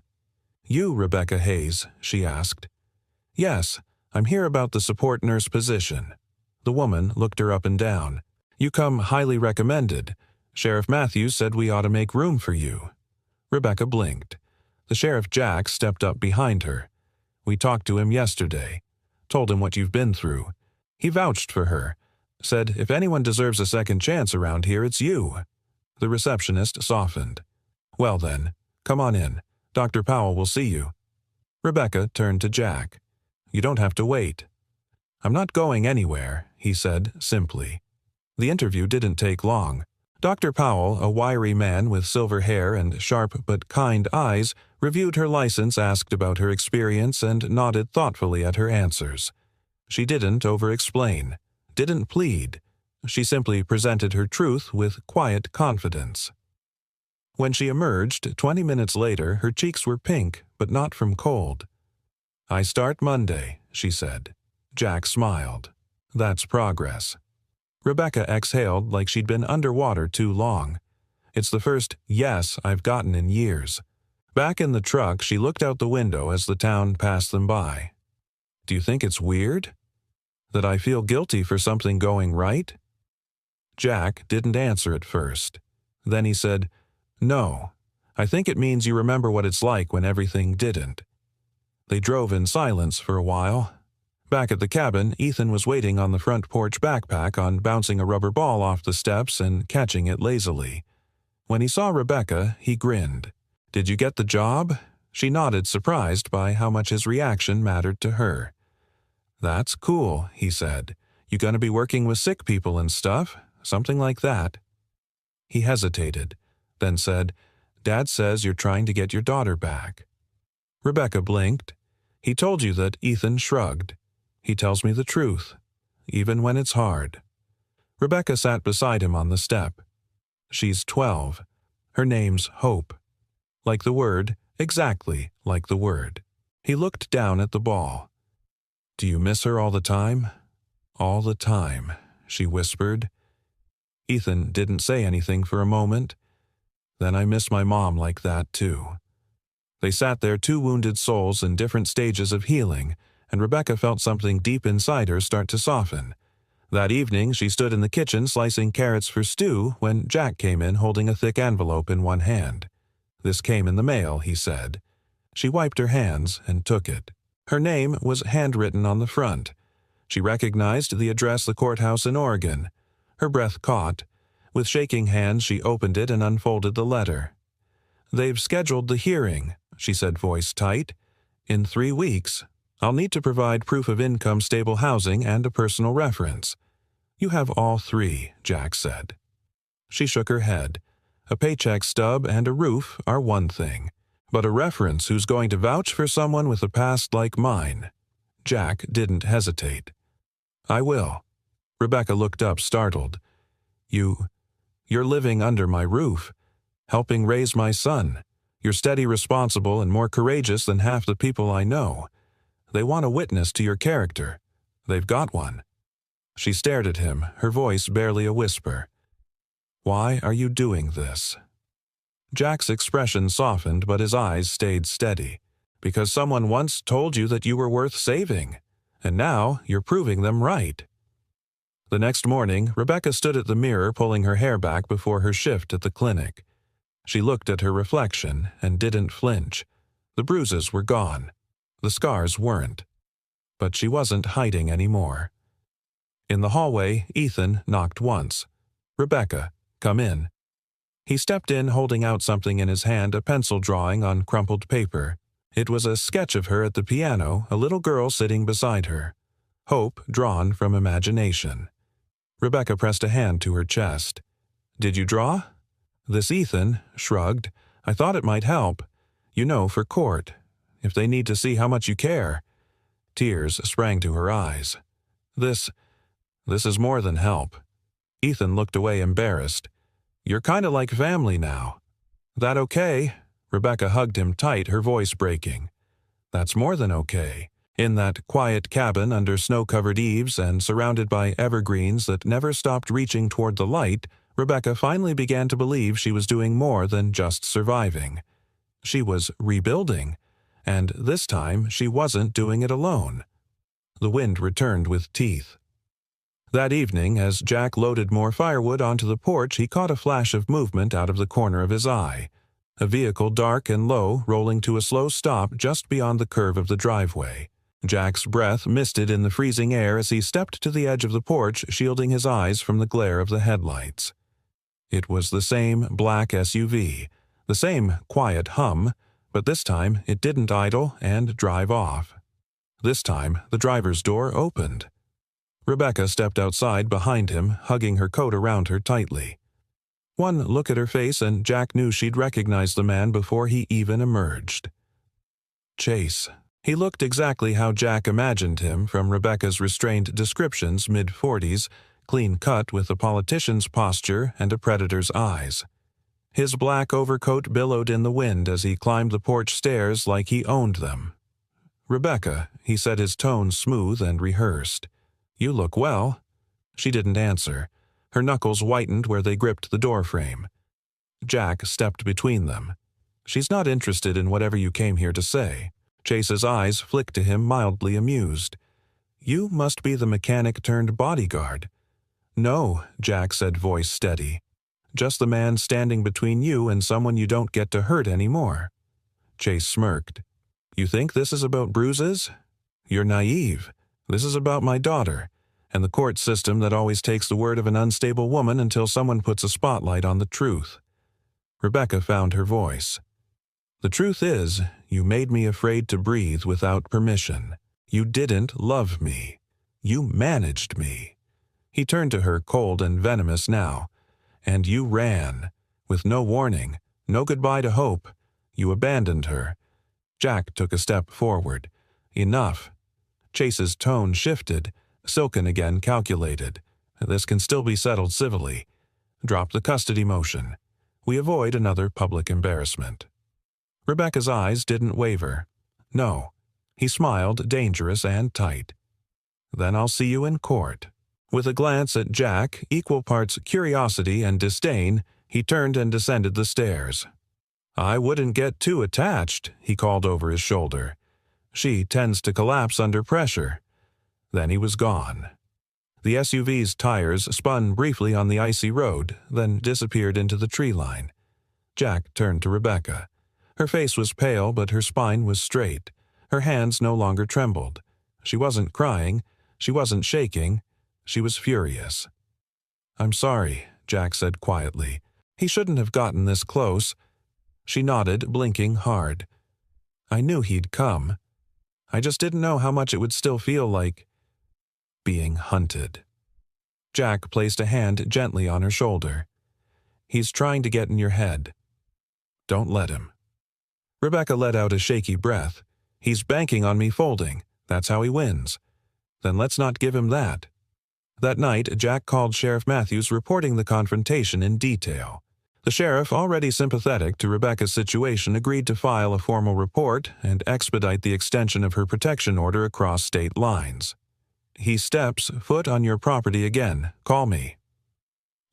"You, Rebecca Hayes?" she asked. "Yes, I'm here about the support nurse position." The woman looked her up and down. "You come highly recommended. Sheriff Matthews said we ought to make room for you." Rebecca blinked. The Sheriff Jack stepped up behind her. "We talked to him yesterday. Told him what you've been through. He vouched for her. Said if anyone deserves a second chance around here, it's you." The receptionist softened. "Well then, come on in. Dr. Powell will see you." Rebecca turned to Jack. "You don't have to wait." "I'm not going anywhere," he said simply. The interview didn't take long. Dr. Powell, a wiry man with silver hair and sharp but kind eyes, reviewed her license, asked about her experience, and nodded thoughtfully at her answers. She didn't over-explain, didn't plead. She simply presented her truth with quiet confidence. When she emerged, 20 minutes later, her cheeks were pink, but not from cold. "I start Monday," she said. Jack smiled. "That's progress." Rebecca exhaled like she'd been underwater too long. "It's the first yes I've gotten in years." Back in the truck, she looked out the window as the town passed them by. "Do you think it's weird? That I feel guilty for something going right?" Jack didn't answer at first. Then he said, "No, I think it means you remember what it's like when everything didn't." They drove in silence for a while. Back at the cabin, Ethan was waiting on the front porch backpack on bouncing a rubber ball off the steps and catching it lazily. When he saw Rebecca, he grinned. "Did you get the job?" She nodded, surprised by how much his reaction mattered to her. "That's cool," he said. "You gonna be working with sick people and stuff? Something like that?" He hesitated, then said, "Dad says you're trying to get your daughter back." Rebecca blinked. "He told you that?" Ethan shrugged. "He tells me the truth, even when it's hard." Rebecca sat beside him on the step. "She's 12. Her name's Hope." Like the word, exactly like the word. He looked down at the ball. "Do you miss her all the time?" "All the time," she whispered. Ethan didn't say anything for a moment. "Then I miss my mom like that, too." They sat there, 2 wounded souls in different stages of healing, and Rebecca felt something deep inside her start to soften. That evening, she stood in the kitchen slicing carrots for stew when Jack came in holding a thick envelope in one hand. "This came in the mail," he said. She wiped her hands and took it. Her name was handwritten on the front. She recognized the address, the courthouse in Oregon. Her breath caught. With shaking hands, she opened it and unfolded the letter. "They've scheduled the hearing," she said, voice tight. "In 3 weeks. I'll need to provide proof of income, stable housing, and a personal reference." "You have all 3, Jack said. She shook her head. "A paycheck stub and a roof are one thing. but a reference who's going to vouch for someone with a past like mine. Jack didn't hesitate. I will. Rebecca looked up, startled. You're living under my roof, helping raise my son. You're steady, responsible, and more courageous than half the people I know. They want a witness to your character. They've got one. She stared at him, her voice barely a whisper. Why are you doing this? Jack's expression softened, but his eyes stayed steady. Because someone once told you that you were worth saving, and now you're proving them right. The next morning, Rebecca stood at the mirror pulling her hair back before her shift at the clinic. She looked at her reflection and didn't flinch. The bruises were gone. The scars weren't. But she wasn't hiding anymore. In the hallway, Ethan knocked once. Rebecca, come in. He stepped in holding out something in his hand, a pencil drawing on crumpled paper. It was a sketch of her at the piano, a little girl sitting beside her. Hope drawn from imagination. Rebecca pressed a hand to her chest. Did you draw? This Ethan shrugged. I thought it might help. You know, for court. If they need to see how much you care. Tears sprang to her eyes. This is more than help. Ethan looked away embarrassed. You're kind of like family now. That okay? Rebecca hugged him tight, her voice breaking. That's more than okay. In that quiet cabin under snow-covered eaves and surrounded by evergreens that never stopped reaching toward the light, Rebecca finally began to believe she was doing more than just surviving. She was rebuilding, and this time she wasn't doing it alone. The wind returned with teeth. That evening, as Jack loaded more firewood onto the porch, he caught a flash of movement out of the corner of his eye. A vehicle dark and low rolling to a slow stop just beyond the curve of the driveway. Jack's breath misted in the freezing air as he stepped to the edge of the porch, shielding his eyes from the glare of the headlights. It was the same black SUV, the same quiet hum, but this time it didn't idle and drive off. This time the driver's door opened. Rebecca stepped outside behind him, hugging her coat around her tightly. One look at her face and Jack knew she'd recognize the man before he even emerged. Chase. He looked exactly how Jack imagined him from Rebecca's restrained descriptions, mid-40s, clean-cut with a politician's posture and a predator's eyes. His black overcoat billowed in the wind as he climbed the porch stairs like he owned them. Rebecca, he said, his tone smooth and rehearsed. You look well. She didn't answer. Her knuckles whitened where they gripped the doorframe. Jack stepped between them. She's not interested in whatever you came here to say. Chase's eyes flicked to him, mildly amused. You must be the mechanic turned bodyguard. No, Jack said, voice steady. Just the man standing between you and someone you don't get to hurt anymore. Chase smirked. You think this is about bruises? You're naive. This is about my daughter, and the court system that always takes the word of an unstable woman until someone puts a spotlight on the truth. Rebecca found her voice. The truth is, you made me afraid to breathe without permission. You didn't love me. You managed me. He turned to her, cold and venomous now. And you ran. With no warning, no goodbye to hope. You abandoned her. Jack took a step forward. Enough. Chase's tone shifted, silken again, calculated. This can still be settled civilly. Drop the custody motion. We avoid another public embarrassment. Rebecca's eyes didn't waver. No. He smiled, dangerous and tight. Then I'll see you in court. With a glance at Jack, equal parts curiosity and disdain, he turned and descended the stairs. I wouldn't get too attached, he called over his shoulder. She tends to collapse under pressure. Then he was gone. The SUV's tires spun briefly on the icy road, then disappeared into the tree line. Jack turned to Rebecca. Her face was pale, but her spine was straight. Her hands no longer trembled. She wasn't crying. She wasn't shaking. She was furious. I'm sorry, Jack said quietly. He shouldn't have gotten this close. She nodded, blinking hard. I knew he'd come. I just didn't know how much it would still feel like being hunted. Jack placed a hand gently on her shoulder. He's trying to get in your head. Don't let him. Rebecca let out a shaky breath. He's banking on me folding. That's how he wins. Then let's not give him that. That night, Jack called Sheriff Matthews reporting the confrontation in detail. The sheriff, already sympathetic to Rebecca's situation, agreed to file a formal report and expedite the extension of her protection order across state lines. He steps foot on your property again. Call me.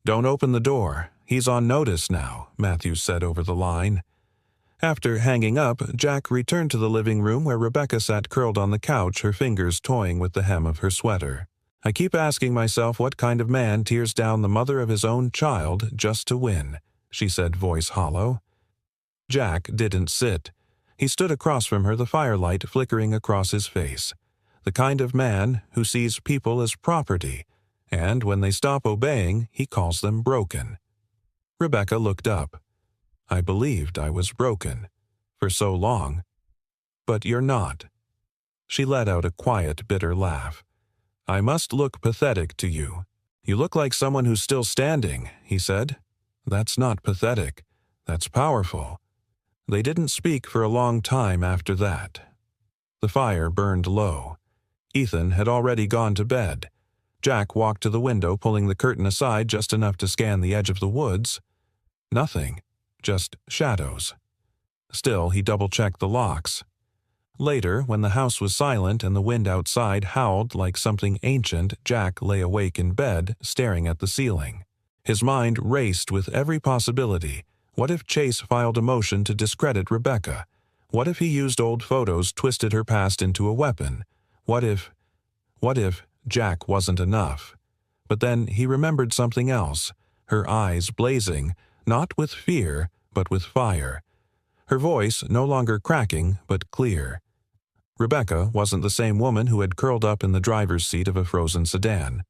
Don't open the door. He's on notice now, Matthews said over the line. After hanging up, Jack returned to the living room where Rebecca sat curled on the couch, her fingers toying with the hem of her sweater. I keep asking myself what kind of man tears down the mother of his own child just to win, she said, voice hollow. Jack didn't sit. He stood across from her, the firelight flickering across his face. The kind of man who sees people as property, and when they stop obeying, he calls them broken. Rebecca looked up. I believed I was broken. For so long. But you're not. She let out a quiet, bitter laugh. I must look pathetic to you. You look like someone who's still standing, he said. That's not pathetic. That's powerful. They didn't speak for a long time after that. The fire burned low. Ethan had already gone to bed. Jack walked to the window, pulling the curtain aside just enough to scan the edge of the woods. Nothing. Just shadows. Still, he double-checked the locks. Later, when the house was silent and the wind outside howled like something ancient, Jack lay awake in bed, staring at the ceiling. His mind raced with every possibility. What if Chase filed a motion to discredit Rebecca? What if he used old photos, twisted her past into a weapon? What if Jack wasn't enough? But then he remembered something else, her eyes blazing, not with fear, but with fire. Her voice no longer cracking, but clear. Rebecca wasn't the same woman who had curled up in the driver's seat of a frozen sedan.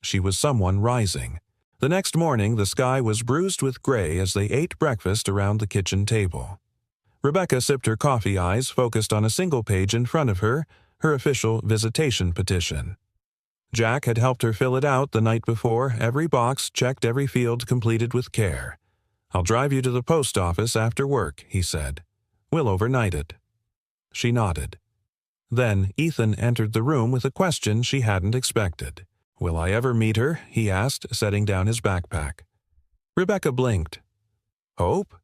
She was someone rising. The next morning, the sky was bruised with gray as they ate breakfast around the kitchen table. Rebecca sipped her coffee, eyes focused on a single page in front of her, her official visitation petition. Jack had helped her fill it out the night before, every box checked, every field completed with care. I'll drive you to the post office after work, he said. We'll overnight it. She nodded. Then Ethan entered the room with a question she hadn't expected. Will I ever meet her? He asked, setting down his backpack. Rebecca blinked. Hope?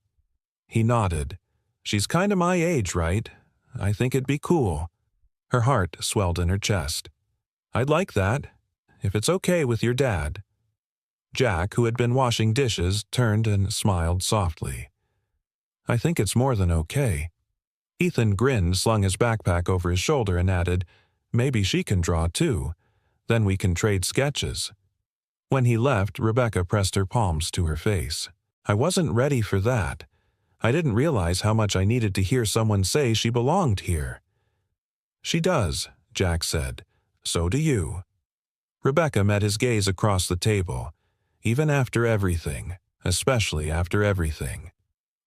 He nodded. She's kinda my age, right? I think it'd be cool. Her heart swelled in her chest. I'd like that, if it's okay with your dad. Jack, who had been washing dishes, turned and smiled softly. I think it's more than okay. Ethan grinned, slung his backpack over his shoulder, and added, maybe she can draw too. Then we can trade sketches. When he left, Rebecca pressed her palms to her face. I wasn't ready for that. I didn't realize how much I needed to hear someone say she belonged here. She does, Jack said. So do you. Rebecca met his gaze across the table. Even after everything, especially after everything.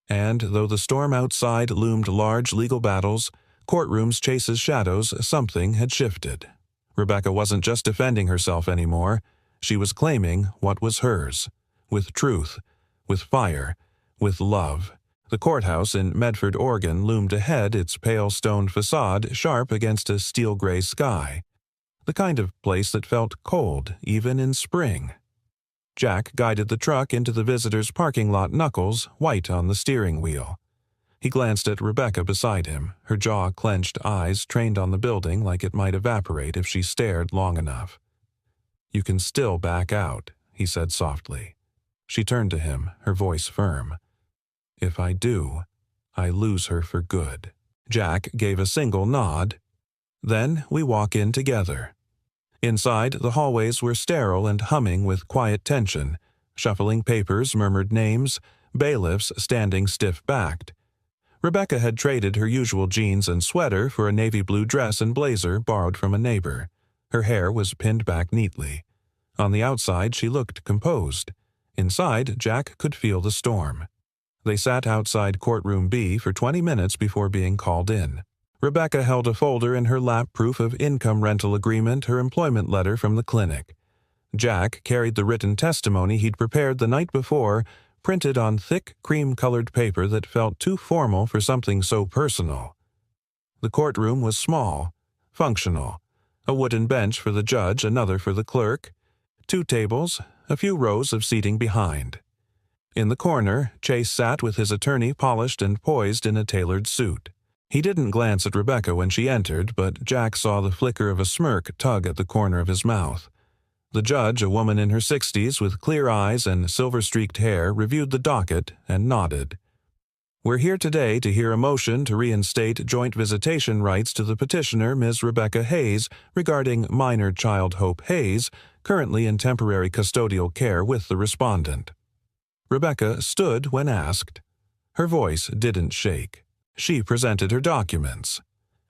And though the storm outside loomed large legal battles, courtrooms Chase's shadows, something had shifted. Rebecca wasn't just defending herself anymore. She was claiming what was hers. With truth, with fire, with love. The courthouse in Medford, Oregon loomed ahead, its pale stone facade sharp against a steel-gray sky. The kind of place that felt cold, even in spring. Jack guided the truck into the visitor's parking lot, knuckles white on the steering wheel. He glanced at Rebecca beside him, her jaw-clenched, eyes trained on the building like it might evaporate if she stared long enough. You can still back out, he said softly. She turned to him, her voice firm. If I do, I lose her for good. Jack gave a single nod. Then we walk in together. Inside, the hallways were sterile and humming with quiet tension. Shuffling papers murmured names, bailiffs standing stiff-backed. Rebecca had traded her usual jeans and sweater for a navy blue dress and blazer borrowed from a neighbor. Her hair was pinned back neatly. On the outside, she looked composed. Inside, Jack could feel the storm. They sat outside courtroom B for 20 minutes before being called in. Rebecca held a folder in her lap, proof of income rental agreement, her employment letter from the clinic. Jack carried the written testimony he'd prepared the night before printed on thick cream-colored paper that felt too formal for something so personal. The courtroom was small, functional. A wooden bench for the judge, another for the clerk, 2 tables, a few rows of seating behind. In the corner, Chase sat with his attorney polished and poised in a tailored suit. He didn't glance at Rebecca when she entered, but Jack saw the flicker of a smirk tug at the corner of his mouth. The judge, a woman in her 60s with clear eyes and silver-streaked hair, reviewed the docket and nodded. "We're here today to hear a motion to reinstate joint visitation rights to the petitioner, Ms. Rebecca Hayes, regarding minor child Hope Hayes, currently in temporary custodial care with the respondent." Rebecca stood when asked. Her voice didn't shake. She presented her documents,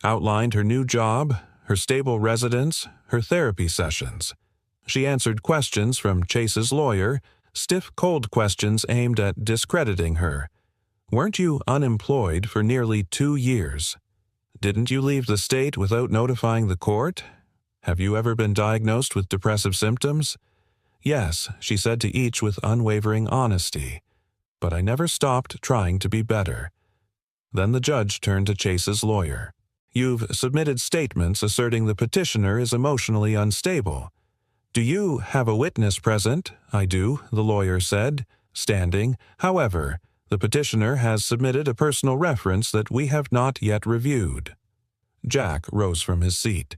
outlined her new job, her stable residence, her therapy sessions. She answered questions from Chase's lawyer, stiff, cold questions aimed at discrediting her. "Weren't you unemployed for nearly 2 years? Didn't you leave the state without notifying the court? Have you ever been diagnosed with depressive symptoms?" "Yes," she said to each with unwavering honesty. "But I never stopped trying to be better." Then the judge turned to Chase's lawyer. "You've submitted statements asserting the petitioner is emotionally unstable. Do you have a witness present?" "I do," the lawyer said, standing. "However, the petitioner has submitted a personal reference that we have not yet reviewed." Jack rose from his seat.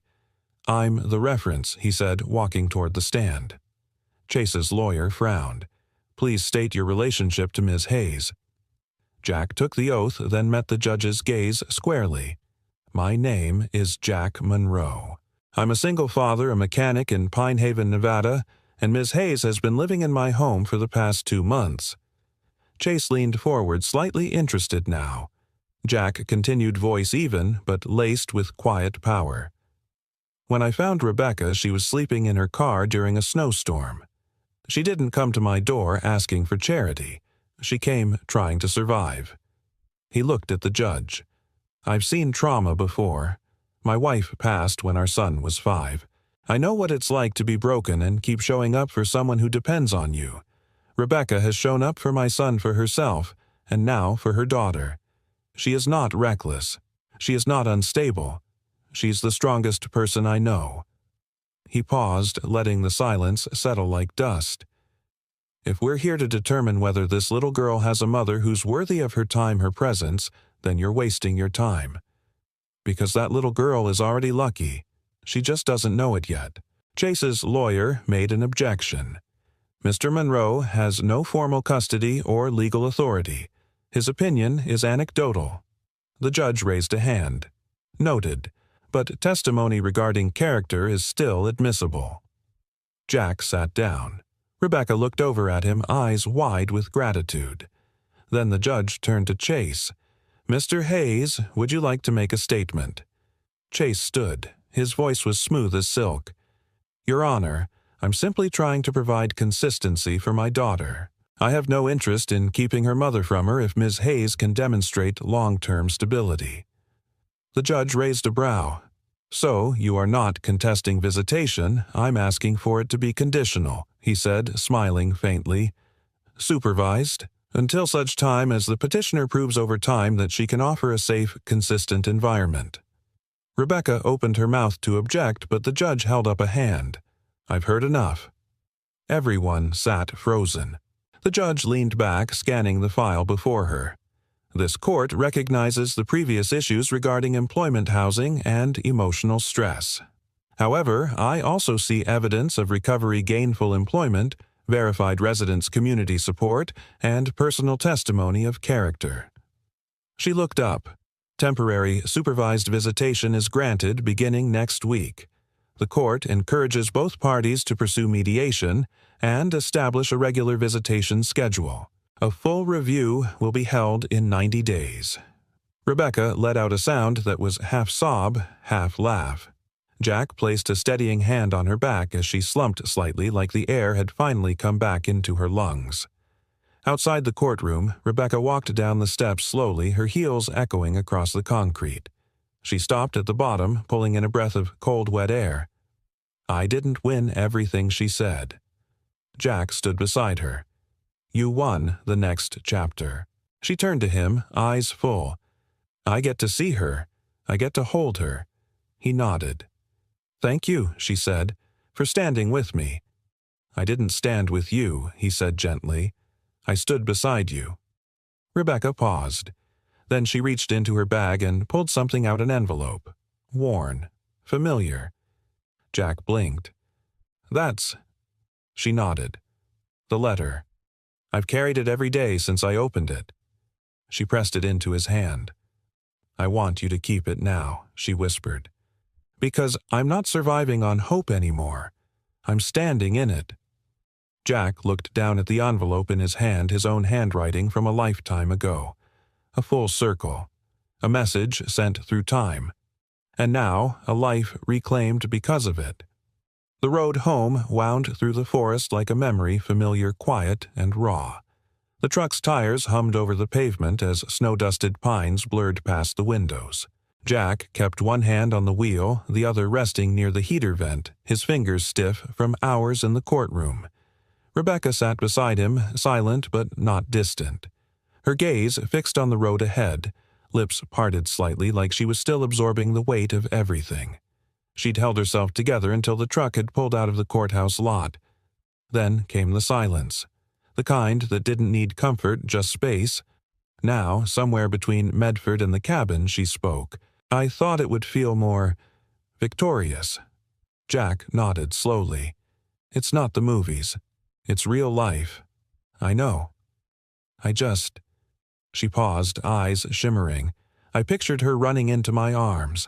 "I'm the reference," he said, walking toward the stand. Chase's lawyer frowned. "Please state your relationship to Ms. Hayes." Jack took the oath, then met the judge's gaze squarely. "My name is Jack Monroe. I'm a single father, a mechanic in Pine Haven, Nevada, and Ms. Hayes has been living in my home for the past 2 months. Chase leaned forward, slightly interested now. Jack continued, voice even, but laced with quiet power. "When I found Rebecca, she was sleeping in her car during a snowstorm. She didn't come to my door asking for charity. She came trying to survive." He looked at the judge. "I've seen trauma before. My wife passed when our son was 5. I know what it's like to be broken and keep showing up for someone who depends on you. Rebecca has shown up for my son, for herself, and now for her daughter. She is not reckless. She is not unstable. She's the strongest person I know." He paused, letting the silence settle like dust. "If we're here to determine whether this little girl has a mother who's worthy of her time, her presence, then you're wasting your time. Because that little girl is already lucky. She just doesn't know it yet." Chase's lawyer made an objection. "Mr. Monroe has no formal custody or legal authority. His opinion is anecdotal." The judge raised a hand. "Noted, but testimony regarding character is still admissible." Jack sat down. Rebecca looked over at him, eyes wide with gratitude. Then the judge turned to Chase. "Mr. Hayes, would you like to make a statement?" Chase stood. His voice was smooth as silk. "Your Honor, I'm simply trying to provide consistency for my daughter. I have no interest in keeping her mother from her if Ms. Hayes can demonstrate long-term stability." The judge raised a brow. "So, you are not contesting visitation. I'm asking for it to be conditional," he said, smiling faintly. "Supervised, until such time as the petitioner proves over time that she can offer a safe, consistent environment." Rebecca opened her mouth to object, but the judge held up a hand. "I've heard enough." Everyone sat frozen. The judge leaned back, scanning the file before her. "This court recognizes the previous issues regarding employment housing and emotional stress. However, I also see evidence of recovery, gainful employment, verified residence community support, and personal testimony of character." She looked up. "Temporary supervised visitation is granted beginning next week. The court encourages both parties to pursue mediation and establish a regular visitation schedule. A full review will be held in 90 days. Rebecca let out a sound that was half sob, half laugh. Jack placed a steadying hand on her back as she slumped slightly, like the air had finally come back into her lungs. Outside the courtroom, Rebecca walked down the steps slowly, her heels echoing across the concrete. She stopped at the bottom, pulling in a breath of cold, wet air. "I didn't win everything," she said. Jack stood beside her. You won the next chapter. She turned to him, eyes full. I get to see her. I get to hold her. He nodded. Thank you, she said, for standing with me. I didn't stand with you, he said gently. I stood beside you. Rebecca paused. Then she reached into her bag and pulled something out, an envelope. Worn. Familiar. Jack blinked. That's... She nodded. The letter. I've carried it every day since I opened it. She pressed it into his hand. I want you to keep it now, she whispered. Because I'm not surviving on hope anymore. I'm standing in it. Jack looked down at the envelope in his hand, his own handwriting from a lifetime ago. A full circle. A message sent through time. And now, a life reclaimed because of it. The road home wound through the forest like a memory, familiar, quiet, and raw. The truck's tires hummed over the pavement as snow-dusted pines blurred past the windows. Jack kept one hand on the wheel, the other resting near the heater vent, his fingers stiff from hours in the courtroom. Rebecca sat beside him, silent but not distant. Her gaze fixed on the road ahead, lips parted slightly like she was still absorbing the weight of everything. She'd held herself together until the truck had pulled out of the courthouse lot. Then came the silence, the kind that didn't need comfort, just space. Now, somewhere between Medford and the cabin, she spoke. I thought it would feel more victorious. Jack nodded slowly. It's not the movies. It's real life. I know. She paused, eyes shimmering. I pictured her running into my arms.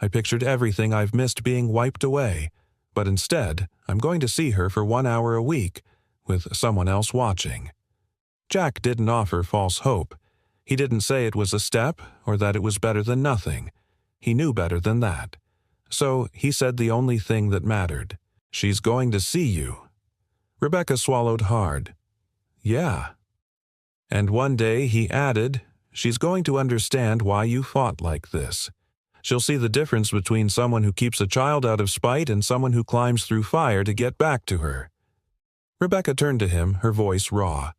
I pictured everything I've missed being wiped away. But instead, I'm going to see her for 1 hour a week, with someone else watching. Jack didn't offer false hope. He didn't say it was a step, or that it was better than nothing. He knew better than that. So he said the only thing that mattered. She's going to see you. Rebecca swallowed hard. Yeah. And one day he added, she's going to understand why you fought like this. She'll see the difference between someone who keeps a child out of spite and someone who climbs through fire to get back to her. Rebecca turned to him, her voice raw.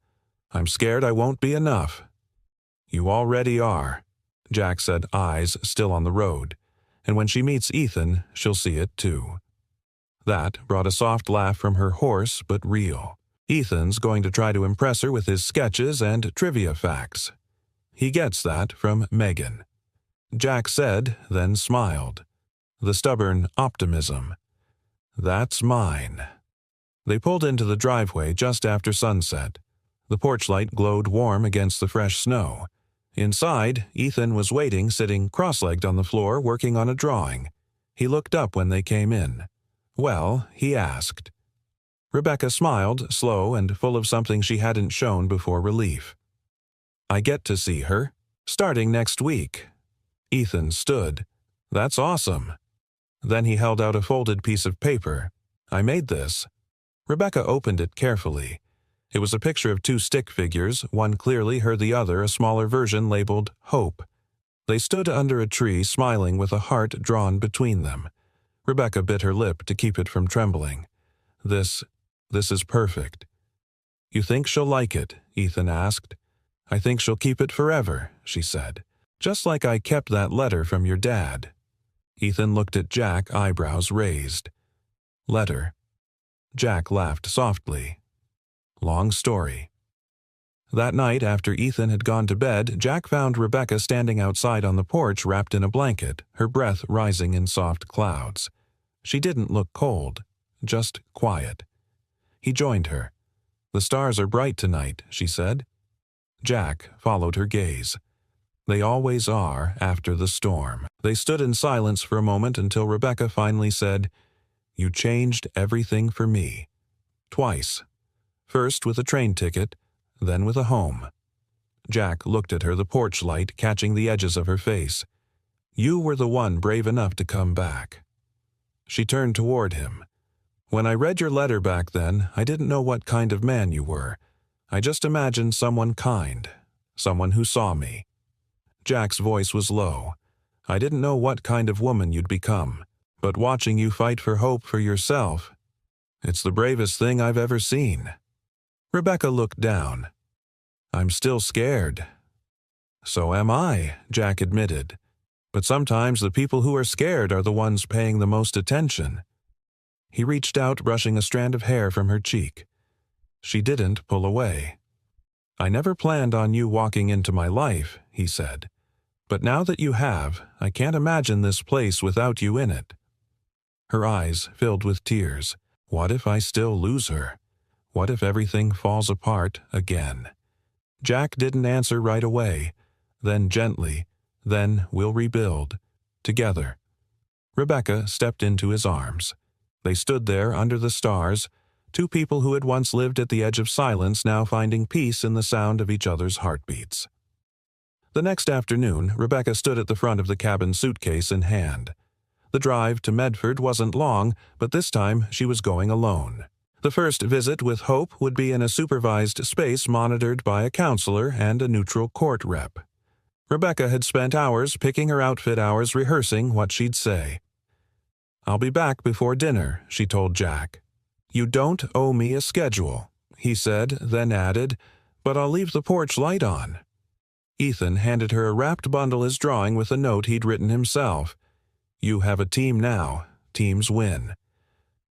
I'm scared I won't be enough. You already are, Jack said, eyes still on the road. And when she meets Ethan, she'll see it too. That brought a soft laugh from her, hoarse but real. Ethan's going to try to impress her with his sketches and trivia facts. He gets that from Megan. Jack said, then smiled. The stubborn optimism. That's mine. They pulled into the driveway just after sunset. The porch light glowed warm against the fresh snow. Inside, Ethan was waiting, sitting cross-legged on the floor, working on a drawing. He looked up when they came in. Well, he asked. Rebecca smiled, slow and full of something she hadn't shown before, relief. I get to see her, starting next week. Ethan stood. That's awesome. Then he held out a folded piece of paper. I made this. Rebecca opened it carefully. It was a picture of 2 stick figures, one clearly her, the other a smaller version labeled Hope. They stood under a tree, smiling with a heart drawn between them. Rebecca bit her lip to keep it from trembling. This is perfect. You think she'll like it? Ethan asked. I think she'll keep it forever, she said. Just like I kept that letter from your dad. Ethan looked at Jack, eyebrows raised. Letter. Jack laughed softly. Long story. That night, after Ethan had gone to bed, Jack found Rebecca standing outside on the porch wrapped in a blanket, her breath rising in soft clouds. She didn't look cold, just quiet. He joined her. The stars are bright tonight, she said. Jack followed her gaze. They always are after the storm. They stood in silence for a moment until Rebecca finally said, You changed everything for me. Twice. First with a train ticket, then with a home. Jack looked at her, the porch light catching the edges of her face. You were the one brave enough to come back. She turned toward him. When I read your letter back then, I didn't know what kind of man you were. I just imagined someone kind, someone who saw me. Jack's voice was low. I didn't know what kind of woman you'd become, but watching you fight for hope for yourself, it's the bravest thing I've ever seen. Rebecca looked down. "I'm still scared." "So am I," Jack admitted. "But sometimes the people who are scared are the ones paying the most attention." He reached out, brushing a strand of hair from her cheek. She didn't pull away. "I never planned on you walking into my life," he said. "But now that you have, I can't imagine this place without you in it." Her eyes filled with tears. What if I still lose her? What if everything falls apart again? Jack didn't answer right away. Then gently, "Then we'll rebuild. Together." Rebecca stepped into his arms. They stood there under the stars, two people who had once lived at the edge of silence now finding peace in the sound of each other's heartbeats. The next afternoon, Rebecca stood at the front of the cabin, suitcase in hand. The drive to Medford wasn't long, but this time she was going alone. The first visit with Hope would be in a supervised space monitored by a counselor and a neutral court rep. Rebecca had spent hours picking her outfit hours rehearsing what she'd say. "I'll be back before dinner," she told Jack. "You don't owe me a schedule," he said, then added, "but I'll leave the porch light on." Ethan handed her a wrapped bundle as drawing with a note he'd written himself. "You have a team now. Teams win."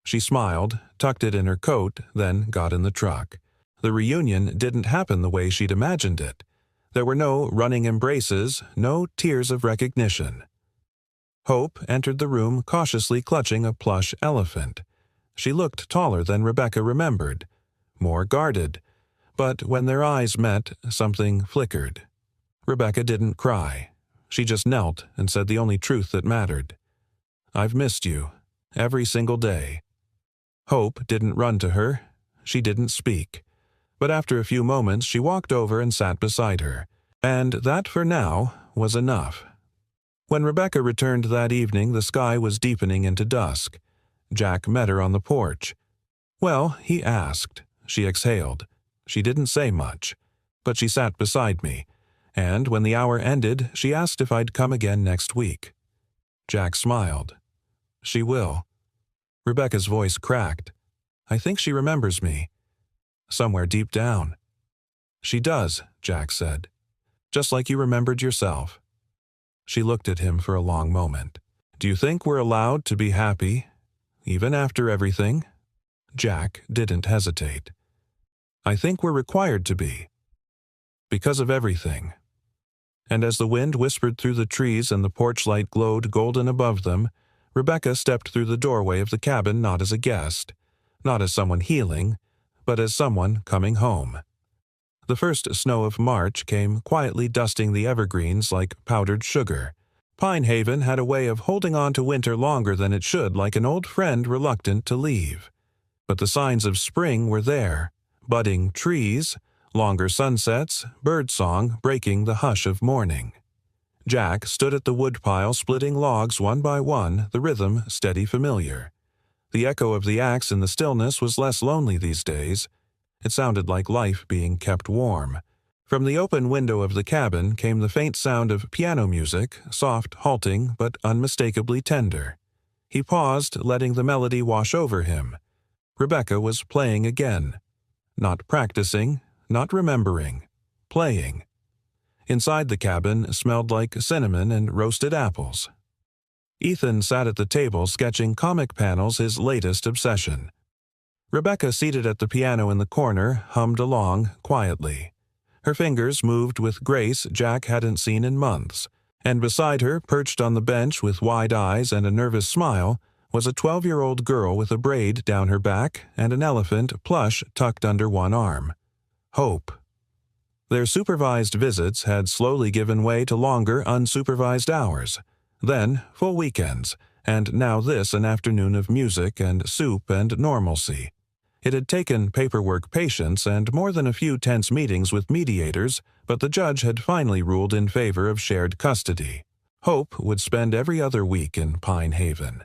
She smiled, tucked it in her coat, then got in the truck. The reunion didn't happen the way she'd imagined it. There were no running embraces, no tears of recognition. Hope entered the room cautiously clutching a plush elephant. She looked taller than Rebecca remembered, more guarded. But when their eyes met, something flickered. Rebecca didn't cry. She just knelt and said the only truth that mattered. "I've missed you, every single day." Hope didn't run to her. She didn't speak. But after a few moments, she walked over and sat beside her. And that, for now, was enough. When Rebecca returned that evening, the sky was deepening into dusk. Jack met her on the porch. "Well," he asked. She exhaled. She didn't say much. But she sat beside me. And when the hour ended, she asked if I'd come again next week. Jack smiled. "She will." Rebecca's voice cracked. "I think she remembers me. Somewhere deep down." "She does," Jack said. "Just like you remembered yourself." She looked at him for a long moment. "Do you think we're allowed to be happy, even after everything?" Jack didn't hesitate. "I think we're required to be. Because of everything." And as the wind whispered through the trees and the porch light glowed golden above them, Rebecca stepped through the doorway of the cabin not as a guest, not as someone healing, but as someone coming home. The first snow of March came quietly dusting the evergreens like powdered sugar. Pine Haven had a way of holding on to winter longer than it should, like an old friend reluctant to leave. But the signs of spring were there: budding trees, longer sunsets, birdsong breaking the hush of morning. Jack stood at the woodpile splitting logs one by one, the rhythm steady familiar. The echo of the axe in the stillness was less lonely these days. It sounded like life being kept warm. From the open window of the cabin came the faint sound of piano music, soft, halting, but unmistakably tender. He paused, letting the melody wash over him. Rebecca was playing again. Not practicing, not remembering. Playing. Inside the cabin smelled like cinnamon and roasted apples. Ethan sat at the table sketching comic panels, his latest obsession. Rebecca, seated at the piano in the corner, hummed along quietly. Her fingers moved with grace Jack hadn't seen in months, and beside her, perched on the bench with wide eyes and a nervous smile, was a 12-year-old girl with a braid down her back and an elephant plush tucked under one arm. Hope. Their supervised visits had slowly given way to longer, unsupervised hours, then full weekends, and now this an afternoon of music and soup and normalcy. It had taken paperwork patience and more than a few tense meetings with mediators, but the judge had finally ruled in favor of shared custody. Hope would spend every other week in Pine Haven.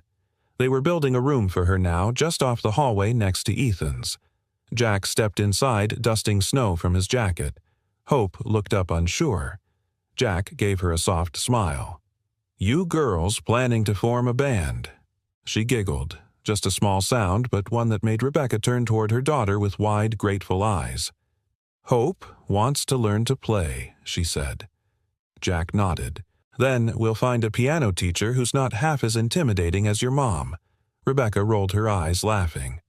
They were building a room for her now, just off the hallway next to Ethan's. Jack stepped inside, dusting snow from his jacket. Hope looked up unsure. Jack gave her a soft smile. "You girls planning to form a band?" She giggled. just a small sound, but one that made Rebecca turn toward her daughter with wide, grateful eyes. "Hope wants to learn to play," she said. Jack nodded. "Then we'll find a piano teacher who's not half as intimidating as your mom." Rebecca rolled her eyes, laughing.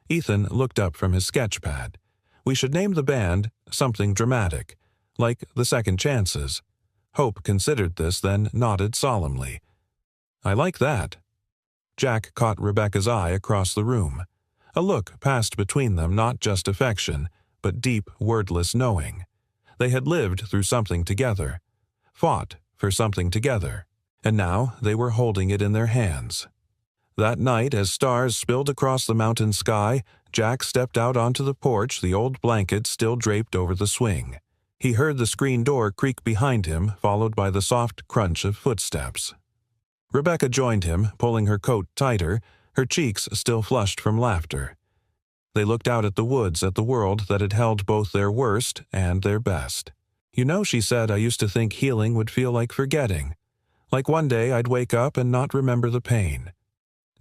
Ethan looked up from his sketch pad. "We should name the band something dramatic, like the Second Chances." Hope considered this, then nodded solemnly. "I like that." Jack caught Rebecca's eye across the room. A look passed between them, not just affection, but deep, wordless knowing. They had lived through something together, fought for something together, and now they were holding it in their hands. That night, as stars spilled across the mountain sky, Jack stepped out onto the porch, the old blanket still draped over the swing. He heard the screen door creak behind him, followed by the soft crunch of footsteps. Rebecca joined him, pulling her coat tighter, her cheeks still flushed from laughter. They looked out at the woods, at the world that had held both their worst and their best. "You know," she said, "I used to think healing would feel like forgetting. Like one day I'd wake up and not remember the pain."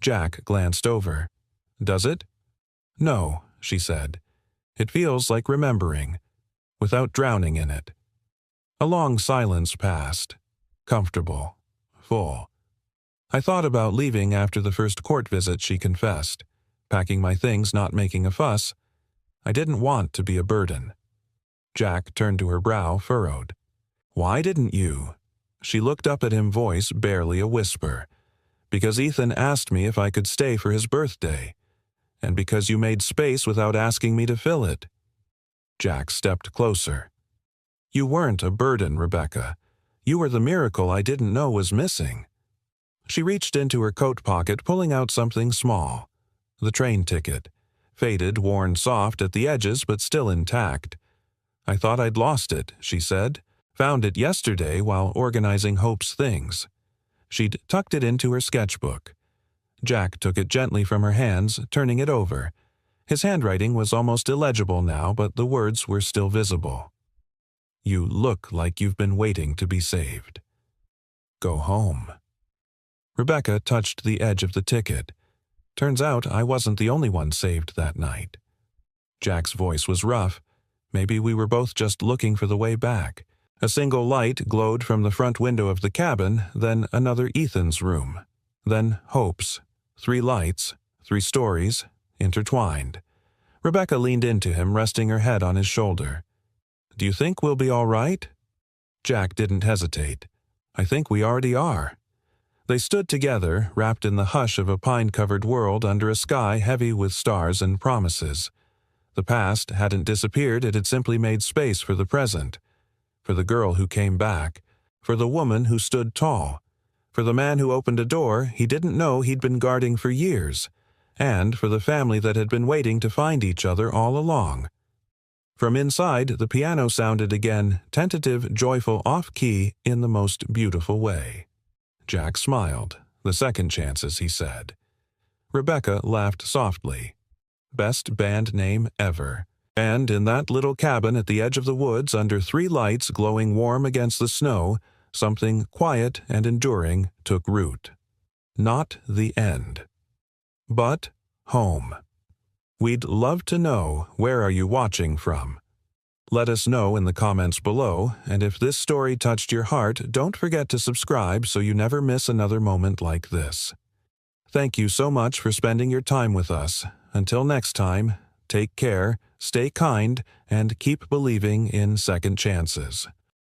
Jack glanced over. "Does it?" "No," she said. "It feels like remembering, without drowning in it." A long silence passed. Comfortable. Full. "I thought about leaving after the first court visit," she confessed. "Packing my things, not making a fuss. I didn't want to be a burden." Jack turned to her, brow furrowed. "Why didn't you?" She looked up at him, voice barely a whisper. "Because Ethan asked me if I could stay for his birthday. And because you made space without asking me to fill it." Jack stepped closer. "You weren't a burden, Rebecca. You were the miracle I didn't know was missing." She reached into her coat pocket, pulling out something small. The train ticket. Faded, worn soft at the edges, but still intact. "I thought I'd lost it," she said. "Found it yesterday while organizing Hope's things." She'd tucked it into her sketchbook. Jack took it gently from her hands, turning it over. His handwriting was almost illegible now, but the words were still visible. "You look like you've been waiting to be saved. Go home." Rebecca touched the edge of the ticket. "Turns out I wasn't the only one saved that night." Jack's voice was rough. Maybe we were both just looking for the way back. A single light glowed from the front window of the cabin, then another Ethan's room. Then Hope's. 3 lights, 3 stories, intertwined. Rebecca leaned into him, resting her head on his shoulder. "Do you think we'll be all right?" Jack didn't hesitate. "I think we already are." They stood together, wrapped in the hush of a pine-covered world under a sky heavy with stars and promises. The past hadn't disappeared, it had simply made space for the present. For the girl who came back. For the woman who stood tall. For the man who opened a door he didn't know he'd been guarding for years. And for the family that had been waiting to find each other all along. From inside, the piano sounded again, tentative, joyful, off-key, in the most beautiful way. Jack smiled. "The Second Chances," he said. Rebecca laughed softly. "Best band name ever." And in that little cabin at the edge of the woods, under 3 lights glowing warm against the snow, something quiet and enduring took root. Not the end. But home. We'd love to know, where are you watching from? Let us know in the comments below, and if this story touched your heart, don't forget to subscribe so you never miss another moment like this. Thank you so much for spending your time with us. Until next time, take care, stay kind, and keep believing in second chances.